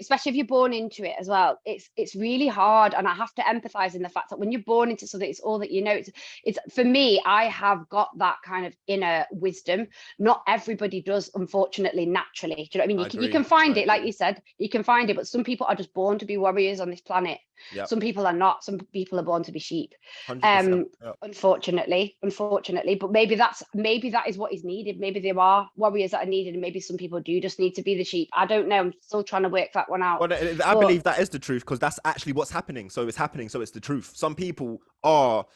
especially if you're born into it as well, it's really hard. And I have to empathize in the fact that when you're born into something, it's all that you know. It's for me, I have got that kind of inner wisdom. Not everybody does, unfortunately, naturally. Do you know what I mean? I You agree. can find I it, like agree. you said, you can find it, but some people are just born to be warriors on this planet. Yep. Some people are not. Some people are born to be sheep. 100%. Yep. Unfortunately, but maybe that is what is needed. Maybe there are warriors that are needed, and maybe some people do just need to be the sheep. I don't know. I'm still trying to work that one out. Well, I But believe that is the truth because that's actually what's happening. So it's happening. So it's the truth. Some people are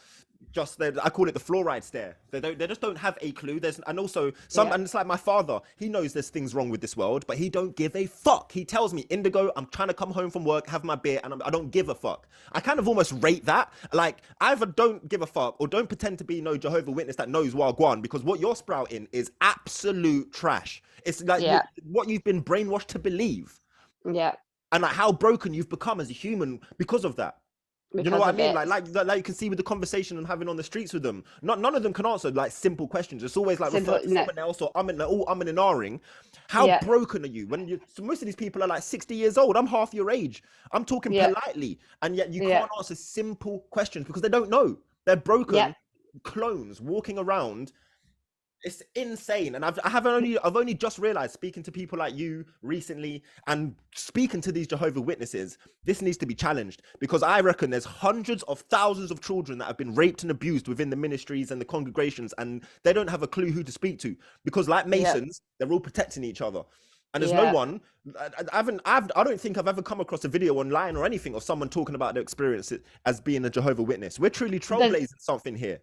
just, I call it the fluoride stare. They just don't have a clue. And also some, yeah, and it's like my father, he knows there's things wrong with this world, but he don't give a fuck. He tells me, Indigo, I'm trying to come home from work, have my beer, and I don't give a fuck. I kind of almost rate that. Like, either don't give a fuck or don't pretend to be no Jehovah Witness that knows Wagwan, because what you're sprouting is absolute trash. It's like yeah, what you've been brainwashed to believe, yeah, and like how broken you've become as a human because of that. You know because what I of mean? it. Like you can see with the conversation I'm having on the streets with them. None of them can answer like simple questions. It's always like Simple, refer to no, someone else, or I'm in and ahhing. How yeah, broken are you? So most of these people are like 60 years old. I'm half your age. I'm talking yeah, politely, and yet you yeah, can't answer simple questions because they don't know. They're yeah. broken clones walking around. It's insane, and I've only just realized, speaking to people like you recently and speaking to these Jehovah Witnesses, this needs to be challenged, because I reckon there's hundreds of thousands of children that have been raped and abused within the ministries and the congregations, and they don't have a clue who to speak to, because like Yeah, Masons, they're all protecting each other. And there's no yeah. one. I don't think I've ever come across a video online or anything of someone talking about their experience as being a Jehovah Witness. We're truly There's trailblazing something here.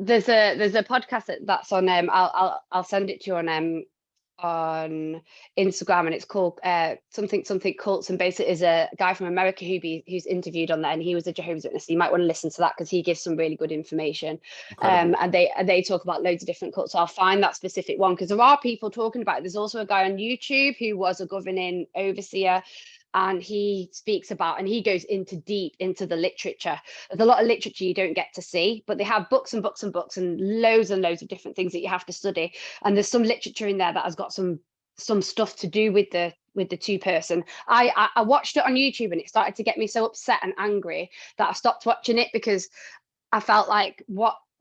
there's a podcast that's on I'll send it to you on Instagram, and it's called something cults, and basically is a guy from America who's interviewed on there, and he was a Jehovah's Witness. You might want to listen to that because he gives some really good information. Incredible. And they talk about loads of different cults. So I'll find that specific one because there are people talking about it. There's also a guy on YouTube who was a governing overseer, and he speaks about, and he goes into deep into the literature. There's a lot of literature you don't get to see, but they have books and books and books and loads of different things that you have to study. And there's some literature in there that has got some stuff to do with the two-person. I watched it on YouTube, and it started to get me so upset and angry that I stopped watching it, because I felt like,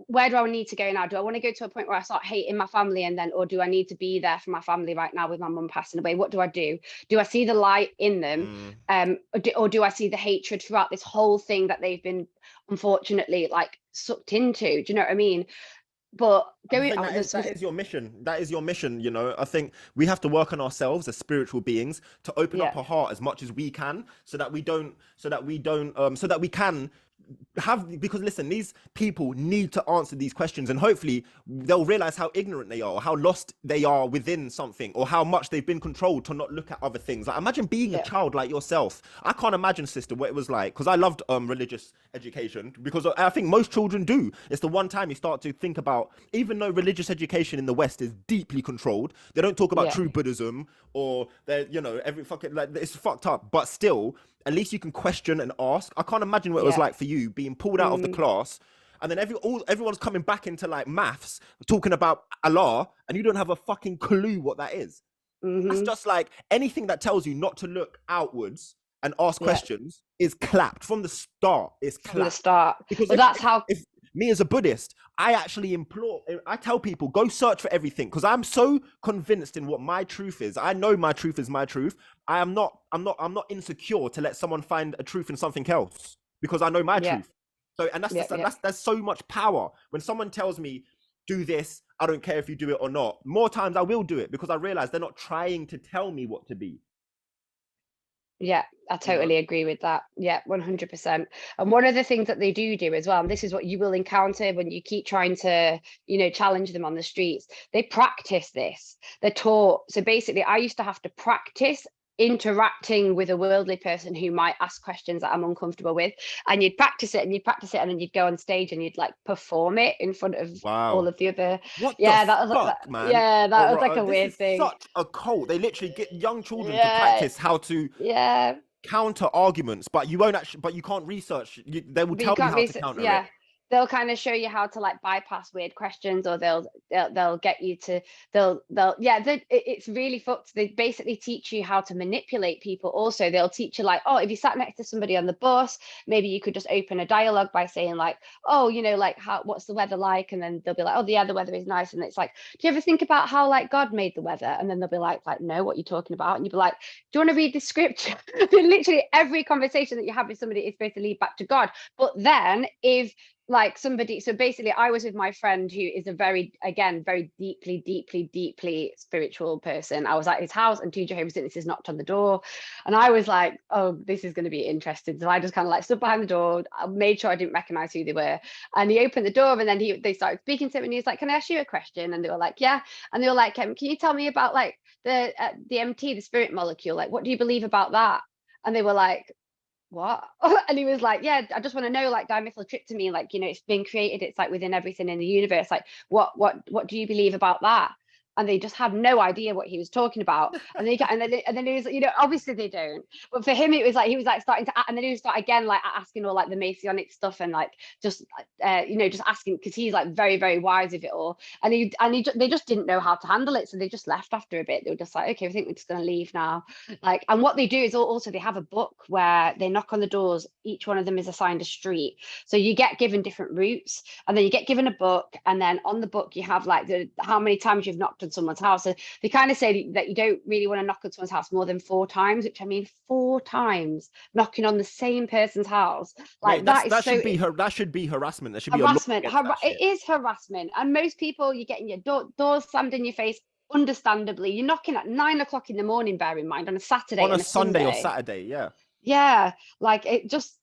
where do I need to go now? Do I want to go to a point where I start hating my family, or do I need to be there for my family right now with my mum passing away? What do I do? Do I see the light in them? Or do I see the hatred throughout this whole thing that they've been, unfortunately, like, sucked into? Do you know what I mean? But I going think out, that is your mission. That is your mission. You know, I think we have to work on ourselves as spiritual beings to open yeah, up our heart as much as we can, so that we can have, because listen, these people need to answer these questions, and hopefully they'll realize how ignorant they are, or how lost they are within something, or how much they've been controlled to not look at other things. Like, imagine being a yeah, child like yourself. I can't imagine, sister, what it was like, because I loved religious education, because I think most children do. It's the one time you start to think about, even though religious education in the West is deeply controlled, they don't talk about yeah, true Buddhism, or they're, every fucking, like, it's fucked up, but still, at least you can question and ask. I can't imagine what it was yeah. like for you being pulled out of the class, and then everyone's coming back into like maths, talking about Allah, and you don't have a fucking clue what that is. That's Mm-hmm. just like anything that tells you not to look outwards and ask Yeah, questions is clapped from the start. It's from the clapped. start. Because Well, that's how. if me as a Buddhist, I tell people, go search for everything, because I'm so convinced in what my truth is. I know my truth is my truth. I'm not insecure to let someone find a truth in something else, because I know my Yeah, truth. So, and yeah, yeah, that's so much power. When someone tells me, do this, I don't care if you do it or not. More times I will do it, because I realize they're not trying to tell me what to be. yeah. I You know? totally agree with that. Yeah, 100%. And one of the things that they do as well, and this is what you will encounter when you keep trying to, challenge them on the streets, they practice this. They're taught. So basically, I used to have to practice interacting with a worldly person who might ask questions that I'm uncomfortable with. And you'd practice it and you'd practice it, and then you'd go on stage and you'd like perform it in front of all Wow. of the other. What the Yeah, that was fuck, man? yeah, that was like a This is weird thing. such a cult. They literally get young children to Yeah, practice how to yeah. counter arguments, but you won't actually, but you can't research. They will But you tell you can't how to research. counter it. Yeah. they'll kind of show you how to like bypass weird questions, or they'll get you to it's really fucked. They basically teach you how to manipulate people. Also, they'll teach you like, oh, if you sat next to somebody on the bus, maybe you could just open a dialogue by saying like, oh, you know, like what's the weather like, and then they'll be like, oh yeah, the weather is nice, and it's like, do you ever think about how like God made the weather? And then they'll be like no, what are you talking about? And you'll be like, do you want to read the scripture? Literally every conversation that you have with somebody is supposed to lead back to God. But then if like somebody, so basically I was with my friend who is a very deeply spiritual person. I was at his house and 2 Jehovah's Witnesses knocked on the door, and I was like, oh, this is going to be interesting. So I just kind of like stood behind the door. I made sure I didn't recognize who they were, and he opened the door, and then they started speaking to him, and he was like, can I ask you a question? And they were like, yeah. And they were like, can you tell me about like the MT, the spirit molecule, like what do you believe about that? And they were like, what? And he was like, yeah, I just want to know, like dimethyltryptamine, like, you know, it's been created, it's like within everything in the universe, like what do you believe about that? And they just had no idea what he was talking about. And then he was, you know, obviously they don't, but for him it was like he was like starting to, and then he was start again like asking all like the Masonic stuff, and like just you know, just asking, because he's like very wise of it all, and they just didn't know how to handle it, so they just left after a bit. They were just like, okay, I think we're just going to leave now. Like, and what they do is also they have a book where they knock on the doors, each one of them is assigned a street, so you get given different routes, and then you get given a book, and then on the book you have like how many times you've knocked on someone's house. So they kind of say that you don't really want to knock on someone's house more than 4 times, which I mean 4 times knocking on the same person's house, like that should be harassment. There should be harassment. It is harassment, and most people, you're getting your doors slammed in your face, understandably. You're knocking at 9 o'clock in the morning, bear in mind, on a Saturday, on a Sunday or Saturday. Yeah, like it just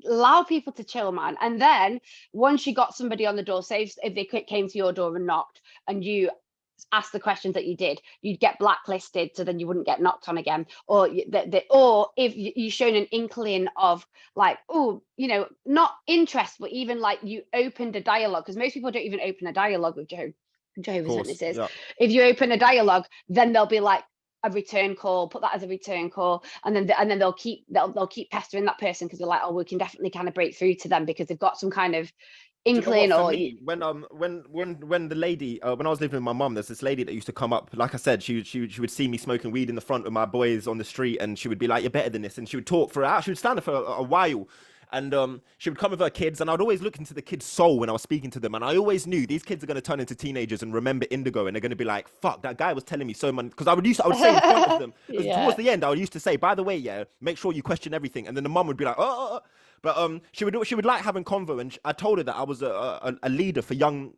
allow people to chill, man. And then once you got somebody on the door, say if they came to your door and knocked, and you ask the questions that you did, you'd get blacklisted, so then you wouldn't get knocked on again. Or or if you've shown an inkling of like, oh, you know, not interest, but even like you opened a dialogue, because most people don't even open a dialogue with Jehovah's Witnesses. Yeah. If you open a dialogue, then they'll be like a return call, put that as a return call, and then they'll keep pestering that person, because they're like, oh, we can definitely kind of break through to them because they've got some kind of inkling. Or when the lady, when I was living with my mum, there's this lady that used to come up. Like I said, she would see me smoking weed in the front of my boys on the street, and she would be like, you're better than this, and she would talk for hours. She would stand there for a while, and she would come with her kids, and I'd always look into the kids' soul when I was speaking to them, and I always knew these kids are going to turn into teenagers and remember Indigo, and they're going to be like, fuck, that guy was telling me so much. Because I would say in front of them, towards the end, I used to say, by the way, yeah, make sure you question everything, and then the mum would be like, But she would like having convo, and I told her that I was a leader for young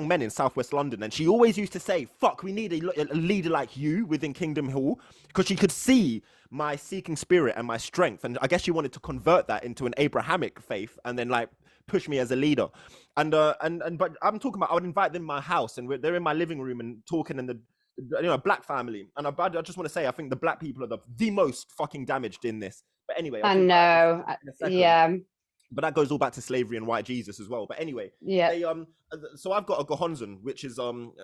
men in Southwest London, and she always used to say, "Fuck, we need a leader like you within Kingdom Hall," because she could see my seeking spirit and my strength, and I guess she wanted to convert that into an Abrahamic faith, and then like push me as a leader. And but I'm talking about, I would invite them in my house, and they're in my living room and talking in the, you know, black family, and I just want to say, I think the black people are the most fucking damaged in this. But anyway, I know, yeah. But that goes all back to slavery and white Jesus as well. But anyway, yeah. So I've got a gohonzon, which is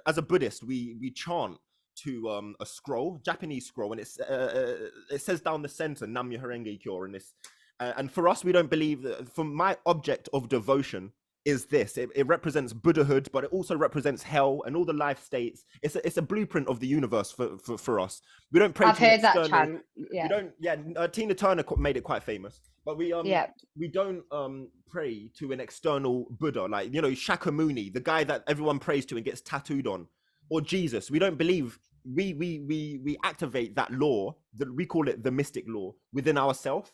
as a Buddhist, we chant to a scroll, Japanese scroll, and it says down the center, Nam Myoho Renge Kyo, and this, and for us, we don't believe that. For my object of devotion is this. It represents Buddhahood, but it also represents hell and all the life states. It's a blueprint of the universe for us. We don't pray. I've heard that chant. Yeah. We don't. Yeah, Tina Turner made it quite famous. But we don't pray to an external Buddha, like, you know, Shakyamuni, the guy that everyone prays to and gets tattooed on, or Jesus. We don't believe. We activate that law, that we call it the mystic law, within ourselves.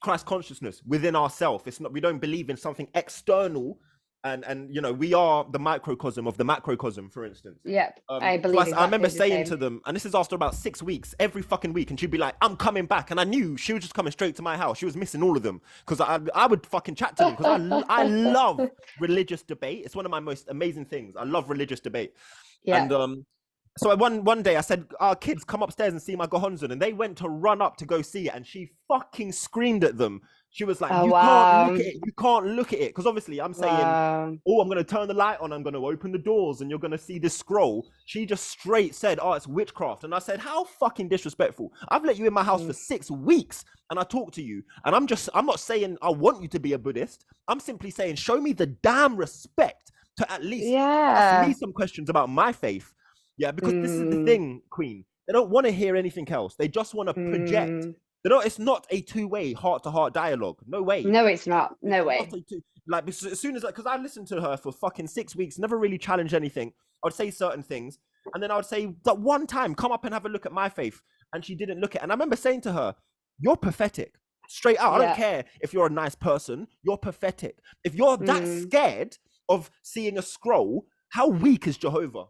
Christ consciousness within ourselves. It's not, we don't believe in something external, and you know, we are the microcosm of the macrocosm, for instance. Yep. I believe I remember saying to them, and this is after about 6 weeks, every fucking week, and she'd be like, I'm coming back, and I knew she was just coming straight to my house. She was missing all of them, because I would fucking chat to them, because I love religious debate. It's one of my most amazing things. I love religious debate. Yeah. And so one day I said, kids, come upstairs and see my gohonzon. And they went to run up to go see it. And she fucking screamed at them. She was like, Oh, you can't wow. look at it. You can't look at it. Because obviously I'm saying, Wow. oh, I'm going to turn the light on. I'm going to open the doors and you're going to see this scroll. She just straight said, oh, it's witchcraft. And I said, how fucking disrespectful. I've let you in my house for 6 weeks and I talk to you. And I'm not saying I want you to be a Buddhist. I'm simply saying, show me the damn respect to at least ask me some questions about my faith. Yeah, because this is the thing, Queen. They don't want to hear anything else. They just want to project. They don't, it's not a two-way heart-to-heart dialogue. No way. No, it's not. No way. Like, as soon as, because I listened to her for fucking 6 weeks, never really challenged anything. I would say certain things, and then I would say that one time, come up and have a look at my faith, and she didn't look at it. And I remember saying to her, "You're pathetic." Straight out. I don't care if you're a nice person. You're pathetic. If you're that scared of seeing a scroll, how weak is Jehovah?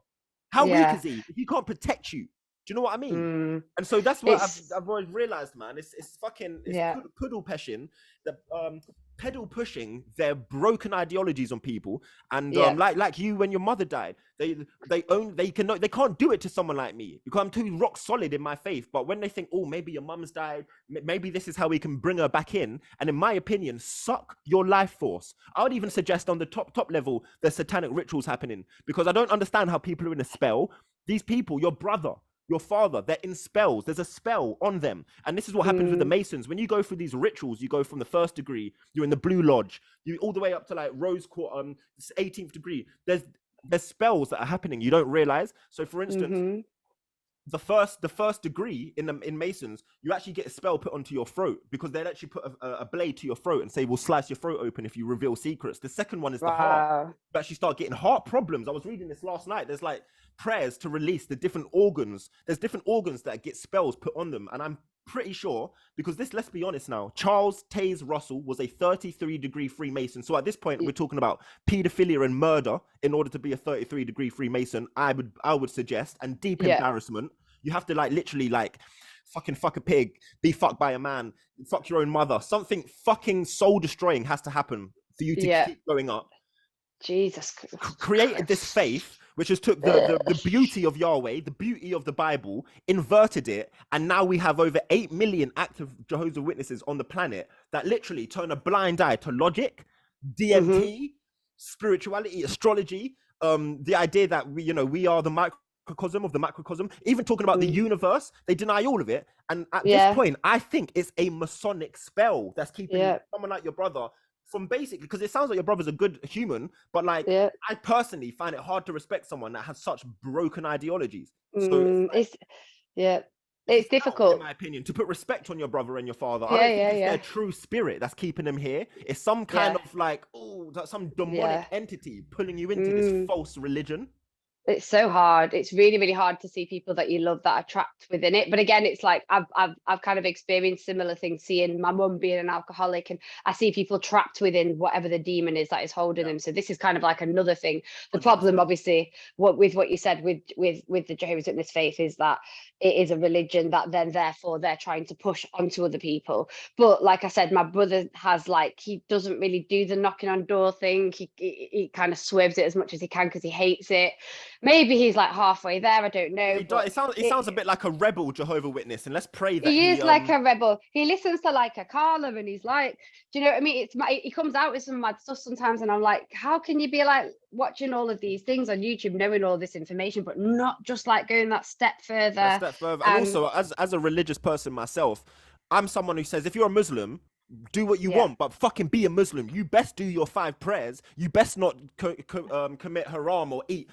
How weak is he? If he can't protect you. Do you know what I mean? And so that's what I've always realized, man. It's fucking puddle pushing, the pedal pushing their broken ideologies on people. And like you, when your mother died, they can't do it to someone like me because I'm too rock solid in my faith. But when they think, oh, maybe your mum's died, maybe this is how we can bring her back in. And in my opinion, suck your life force. I would even suggest on the top level, there's satanic rituals happening because I don't understand how people are in a spell. These people, your brother, your father, they're in spells. There's a spell on them. And this is what happens with the Masons. When you go through these rituals, you go from the 1st degree, you're in the Blue Lodge, you all the way up to like Rose Quarter, 18th degree. There's spells that are happening you don't realize. So for instance, the first degree in Masons, you actually get a spell put onto your throat because they'll actually put a blade to your throat and say, we'll slice your throat open if you reveal secrets. The second one is the heart. You actually start getting heart problems. I was reading this last night. There's like prayers to release the different organs. There's different organs that get spells put on them. And I'm pretty sure, because this, let's be honest now, Charles Taze Russell was a 33-degree Freemason. So at this point, we're talking about pedophilia and murder in order to be a 33-degree Freemason, I would suggest, and deep embarrassment. You have to like literally like fucking fuck a pig, be fucked by a man, fuck your own mother. Something fucking soul destroying has to happen for you to keep going up. Jesus. Created this faith, which has took the beauty of Yahweh, the beauty of the Bible, inverted it, and now we have over 8 million active Jehovah's Witnesses on the planet that literally turn a blind eye to logic, DMT, spirituality, astrology, the idea that we are the microcosm of the macrocosm, even talking about the universe. They deny all of it, and at this point, I think it's a Masonic spell that's keeping someone like your brother from basically, because it sounds like your brother's a good human, but like I personally find it hard to respect someone that has such broken ideologies. So it's difficult, in my opinion, to put respect on your brother and your father. I don't think it's their true spirit that's keeping them here. It's some kind of like, some demonic entity pulling you into this false religion. It's so hard. It's really, really hard to see people that you love that are trapped within it. But again, it's like I've kind of experienced similar things, seeing my mum being an alcoholic, and I see people trapped within whatever the demon is that is holding them. So this is kind of like another thing. The problem, obviously, with what you said with the Jehovah's Witness faith is that it is a religion that then therefore they're trying to push onto other people. But like I said, my brother has he doesn't really do the knocking on door thing. He kind of swerves it as much as he can because he hates it. Maybe he's like halfway there. I don't know. It sounds a bit like a rebel Jehovah Witness, and let's pray that he is like a rebel. He listens to like a Carla, and he's like, do you know what I mean? He comes out with some mad stuff sometimes, and I'm like, how can you be like watching all of these things on YouTube, knowing all this information, but not just like going that step further? And also, as a religious person myself, I'm someone who says if you're a Muslim, do what you want, but fucking be a Muslim. You best do your 5 prayers. You best not commit haram or eat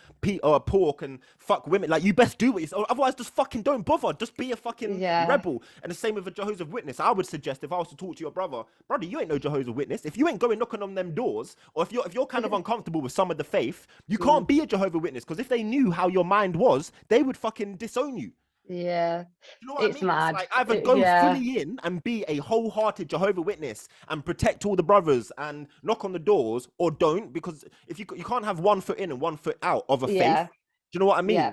pork and fuck women. Like, you best do what you say. Otherwise, just fucking don't bother. Just be a fucking rebel. And the same with a Jehovah's Witness. I would suggest, if I was to talk to your brother, you ain't no Jehovah's Witness. If you ain't going knocking on them doors, or if you're kind of uncomfortable with some of the faith, you can't be a Jehovah's Witness, because if they knew how your mind was, they would fucking disown you. Yeah, you know what it's I mean? mad. It's like either go fully in and be a wholehearted Jehovah's Witness and protect all the brothers and knock on the doors, or don't, because if you can't have 1 foot in and 1 foot out of a faith. Do you know what I mean? Yeah.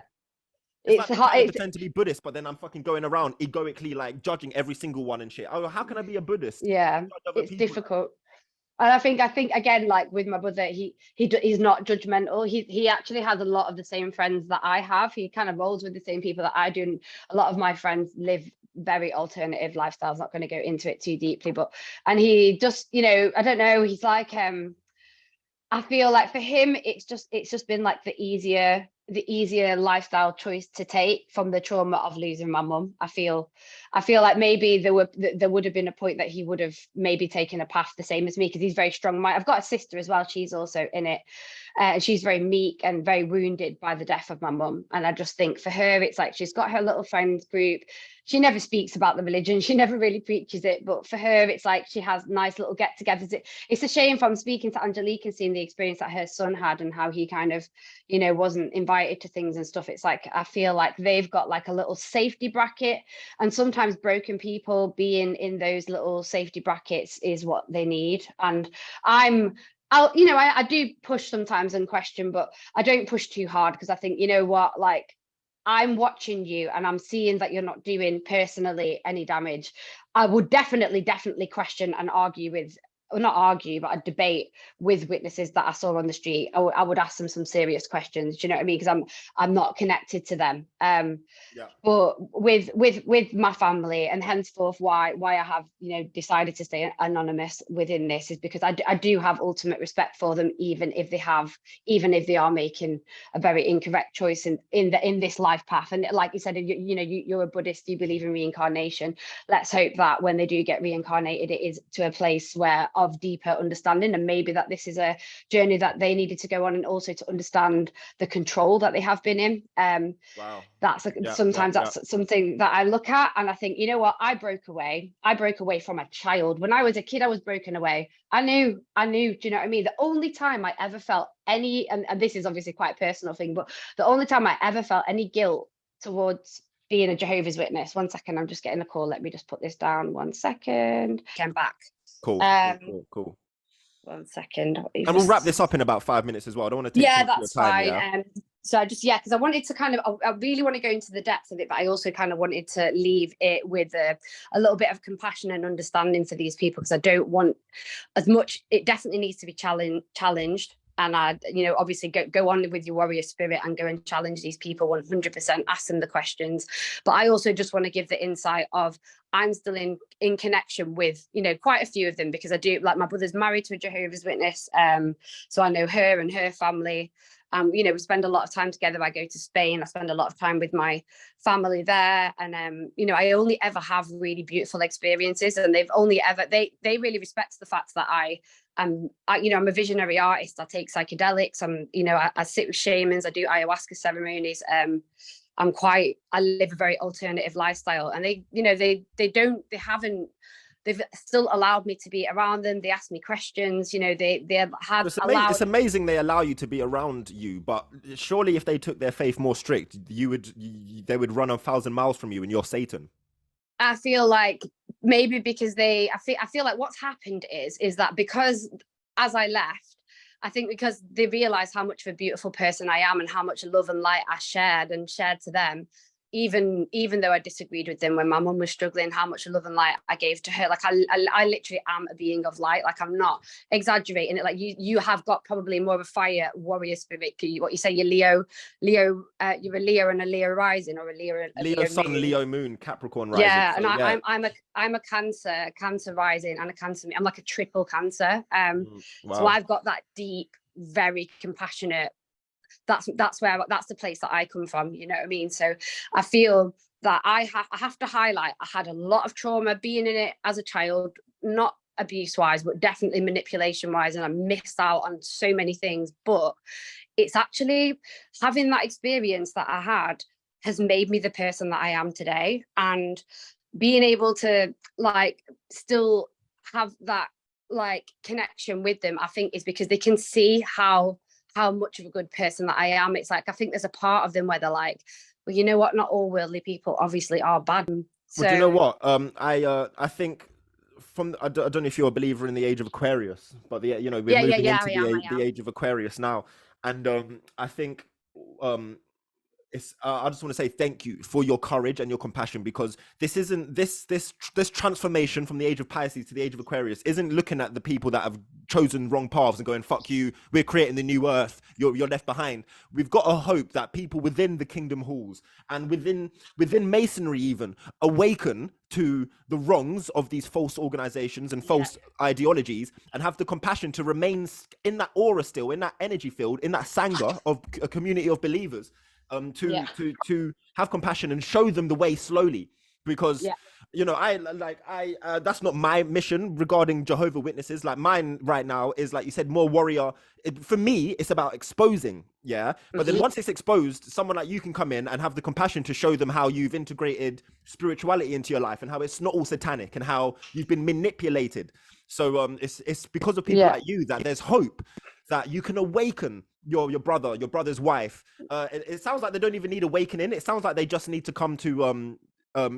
It's like I pretend to be Buddhist, but then I'm fucking going around egoically like judging every single one and shit. Oh, how can I be a Buddhist? Yeah, it's difficult. And I think again, like with my brother, he's not judgmental. He actually has a lot of the same friends that I have. He kind of rolls with the same people that I do. And a lot of my friends live very alternative lifestyles. Not going to go into it too deeply, but, and he just, you know, I don't know, he's like, I feel like for him, it's just been like the easier lifestyle choice to take from the trauma of losing my mum. I feel like maybe there would have been a point that he would have maybe taken a path the same as me, because he's very strong. I've got a sister as well. She's also in it. And she's very meek and very wounded by the death of my mum. And I just think for her, it's like she's got her little friends group. She never speaks about the religion. She never really preaches it. But for her, it's like she has nice little get-togethers. It's a shame from speaking to Angelique and seeing the experience that her son had and how he kind of, you know, wasn't invited to things and stuff. It's like, I feel like they've got like a little safety bracket, and sometimes broken people being in those little safety brackets is what they need. And I do push sometimes and question, but I don't push too hard, because I think, you know what, like, I'm watching you and I'm seeing that you're not doing personally any damage. I would definitely question and argue with, or not argue, but a debate with witnesses that I saw on the street. I would ask them some serious questions. Do you know what I mean? Because I'm not connected to them. Yeah. But with my family, and henceforth why I have, you know, decided to stay anonymous within this, is because I do have ultimate respect for them, even if they are making a very incorrect choice in this life path. And like you said, you're a Buddhist, you believe in reincarnation. Let's hope that when they do get reincarnated, it is to a place where of deeper understanding, and maybe that this is a journey that they needed to go on, and also to understand the control that they have been in. Wow. That's that's something that I look at, and I think, you know what, I broke away from a child. When I was a kid, I was broken away. I knew, do you know what I mean? The only time I ever felt any, and this is obviously quite a personal thing, but the only time I ever felt any guilt towards being a Jehovah's Witness. One second, I'm just getting a call. Let me just put this down. 1 second. I'm back. Cool. One second. And we'll wrap this up in about 5 minutes as well. I don't want to take too much of your time. Fine. So because I wanted to kind of, I really want to go into the depth of it, but I also kind of wanted to leave it with a little bit of compassion and understanding for these people, because I don't want as much, it definitely needs to be challenged. And I, obviously go on with your warrior spirit and go and challenge these people 100%, ask them the questions. But I also just want to give the insight of, I'm still in connection with, quite a few of them, because I do, like, my brother's married to a Jehovah's Witness. So I know her and her family. We spend a lot of time together. I go to Spain. I spend a lot of time with my family there. And, I only ever have really beautiful experiences. And they've only ever, they really respect the fact that I'm a visionary artist. I take psychedelics. I sit with shamans. I do ayahuasca ceremonies. I live a very alternative lifestyle. And they've still allowed me to be around them. They ask me questions, It's amazing they allow you to be around you, but surely if they took their faith more strict, they would run 1,000 miles from you and you're Satan. I feel like maybe because I feel like what's happened is that, because as I left, I think because they realized how much of a beautiful person I am and how much love and light I shared to them, even though I disagreed with them when my mum was struggling, how much love and light I gave to her. Like I literally am a being of light. Like, I'm not exaggerating it. Like you have got probably more of a fire warrior spirit. What you say, you're Leo, you're a Leo and a Leo rising, or a Leo sun, moon. Leo moon, Capricorn rising. Yeah, so, and I'm a Cancer rising and a Cancer. I'm like a triple Cancer. Wow. So I've got that deep, very compassionate. That's the place that I come from, you know what I mean? So I feel that I have to highlight, I had a lot of trauma being in it as a child, not abuse wise, but definitely manipulation wise, and I missed out on so many things. But it's actually having that experience that I had has made me the person that I am today, and being able to still have that connection with them, I think, is because they can see how much of a good person that I am. It's like, I think there's a part of them where they're like, well, you know what, not all worldly people obviously are bad. So, well, do you know what? I think I don't know if you're a believer in the age of Aquarius, but we're moving into the age of Aquarius now. And I think it's I just want to say thank you for your courage and your compassion, because this isn't this transformation from the age of Pisces to the age of Aquarius isn't looking at the people that have chosen wrong paths and going, fuck you, we're creating the new earth, you're left behind. We've got a hope that people within the kingdom halls and within masonry even awaken to the wrongs of these false organizations and false ideologies, and have the compassion to remain in that aura, still in that energy field, in that sangha of a community of believers, to have compassion and show them the way slowly. Because you know, I that's not my mission regarding Jehovah Witnesses. Like, mine right now is, like you said, more warrior. For me, it's about exposing, but then once it's exposed, someone like you can come in and have the compassion to show them how you've integrated spirituality into your life, and how it's not all satanic, and how you've been manipulated. So it's because of people like you that there's hope that you can awaken your brother, your brother's wife. It sounds like they don't even need awakening. It sounds like they just need to come to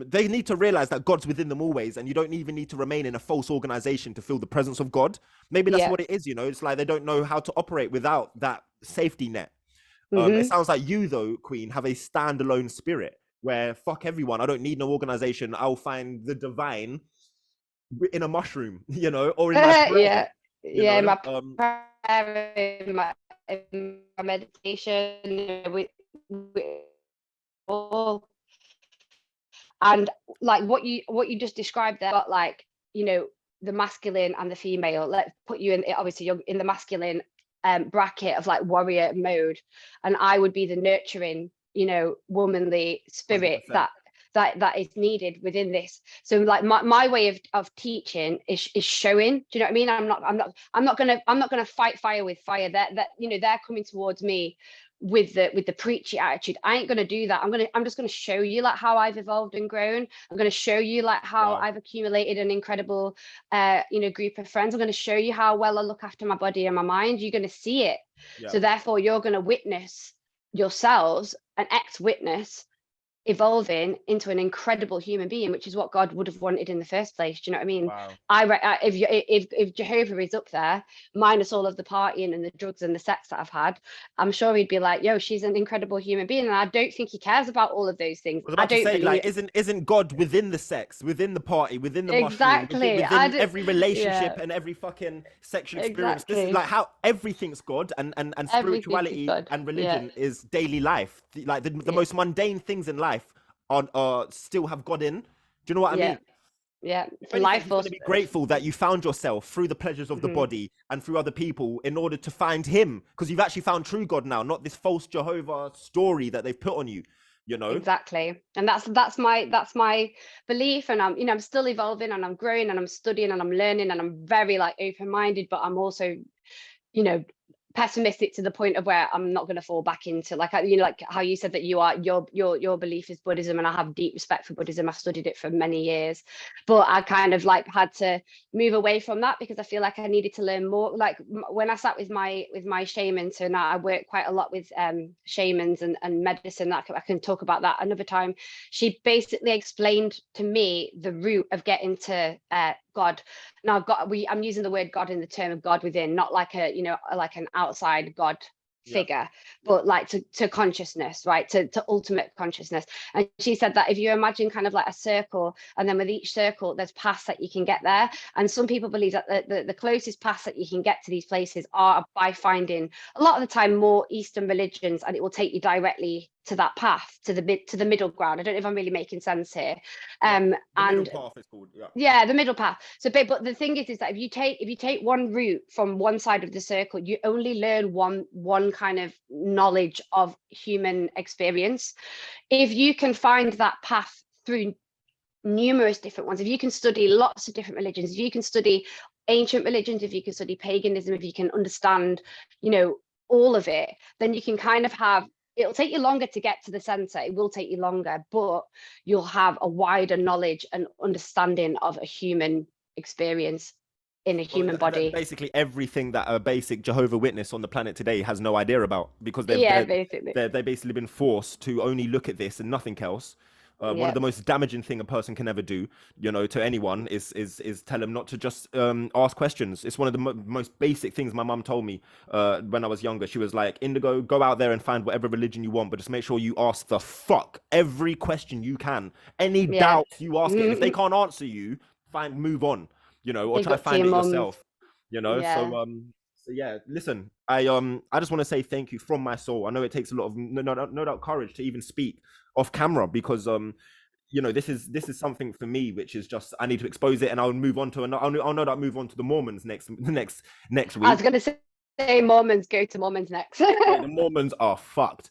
they need to realize that God's within them always, and you don't even need to remain in a false organization to feel the presence of God. Maybe that's what it is, you know. It's like they don't know how to operate without that safety net. It sounds like you, though, Queen, have a standalone spirit where, fuck everyone, I don't need no organization, I'll find the divine in a mushroom, you know, or in my prayer, in my prayer, in my meditation, with all. And like what you just described there, but like, you know, the masculine and the female, let's put you in, obviously you're in the masculine bracket of like warrior mode, and I would be the nurturing, you know, womanly spirit 100%. that is needed within this. So like my way of teaching is showing. Do you know what I mean? I'm not gonna fight fire with fire. That you know, they're coming towards me with the preachy attitude. I ain't gonna do that. I'm just gonna show you like how I've evolved and grown. I'm gonna show you like how I've accumulated an incredible you know, group of friends. I'm gonna show you how well I look after my body and my mind. You're gonna see it. So therefore you're gonna witness yourselves, an ex-witness, evolving into an incredible human being, which is what God would have wanted in the first place. Do you know what I mean? Wow. If Jehovah is up there, minus all of the partying and the drugs and the sex that I've had, I'm sure he'd be like, yo, she's an incredible human being. And I don't think he cares about all of those things. I was about to say, like, isn't God within the sex, within the party, within the exactly mushroom, within every relationship and every fucking sexual experience? This is like how everything's God, and spirituality and religion is daily life. Like the most mundane things in life are still have God in. Do you know what I mean? Yeah. For life, you're going to be grateful that you found yourself through the pleasures of the body and through other people in order to find him, because you've actually found true God now, not this false Jehovah story that they've put on you. You know, exactly. And that's my belief. And I'm still evolving, and I'm growing, and I'm studying, and I'm learning, and I'm very like open-minded, but I'm also, you know, pessimistic to the point of where I'm not going to fall back into, like, you know, like how you said that your belief is Buddhism, and I have deep respect for Buddhism. I studied it for many years, but I kind of like had to move away from that because I feel like I needed to learn more. Like when I sat with my shamans, so now I work quite a lot with shamans and medicine. That I can talk about that another time. She basically explained to me the route of getting to God. Now I'm using the word God in the term of God within, not like a, you know, like an outside God figure, but like to consciousness, right, to ultimate consciousness. And she said that if you imagine kind of like a circle, and then with each circle there's paths that you can get there, and some people believe that the closest paths that you can get to these places are by finding, a lot of the time, more Eastern religions, and it will take you directly to that path, to the middle ground. I don't know if I'm really making sense here. The middle path is called, the middle path. So but the thing is that if you take one route from one side of the circle, you only learn one kind of knowledge of human experience. If you can find that path through numerous different ones, if you can study lots of different religions, if you can study ancient religions, if you can study paganism, if you can understand, you know, all of it, then you can kind of have, it'll take you longer to get to the center. It will take you longer, but you'll have a wider knowledge and understanding of a human experience in a human body. Basically everything that a basic Jehovah Witness on the planet today has no idea about, because they've basically been forced to only look at this and nothing else. One of the most damaging thing a person can ever do, you know, to anyone is tell them not to just ask questions. It's one of the most basic things my mum told me when I was younger. She was like, Indigo, go out there and find whatever religion you want, but just make sure you ask the fuck every question you can. Any doubts, you ask it. And if they can't answer you, move on, you know, or try to find it yourself, you know. So yeah, listen, I just want to say thank you from my soul. I know it takes a lot of no doubt courage to even speak off camera, because you know, this is something for me which is just, I need to expose it, and I'll move on to I'll no doubt move on to the Mormons next week. I was gonna say Mormons, go to Mormons next. Yeah, the Mormons are fucked.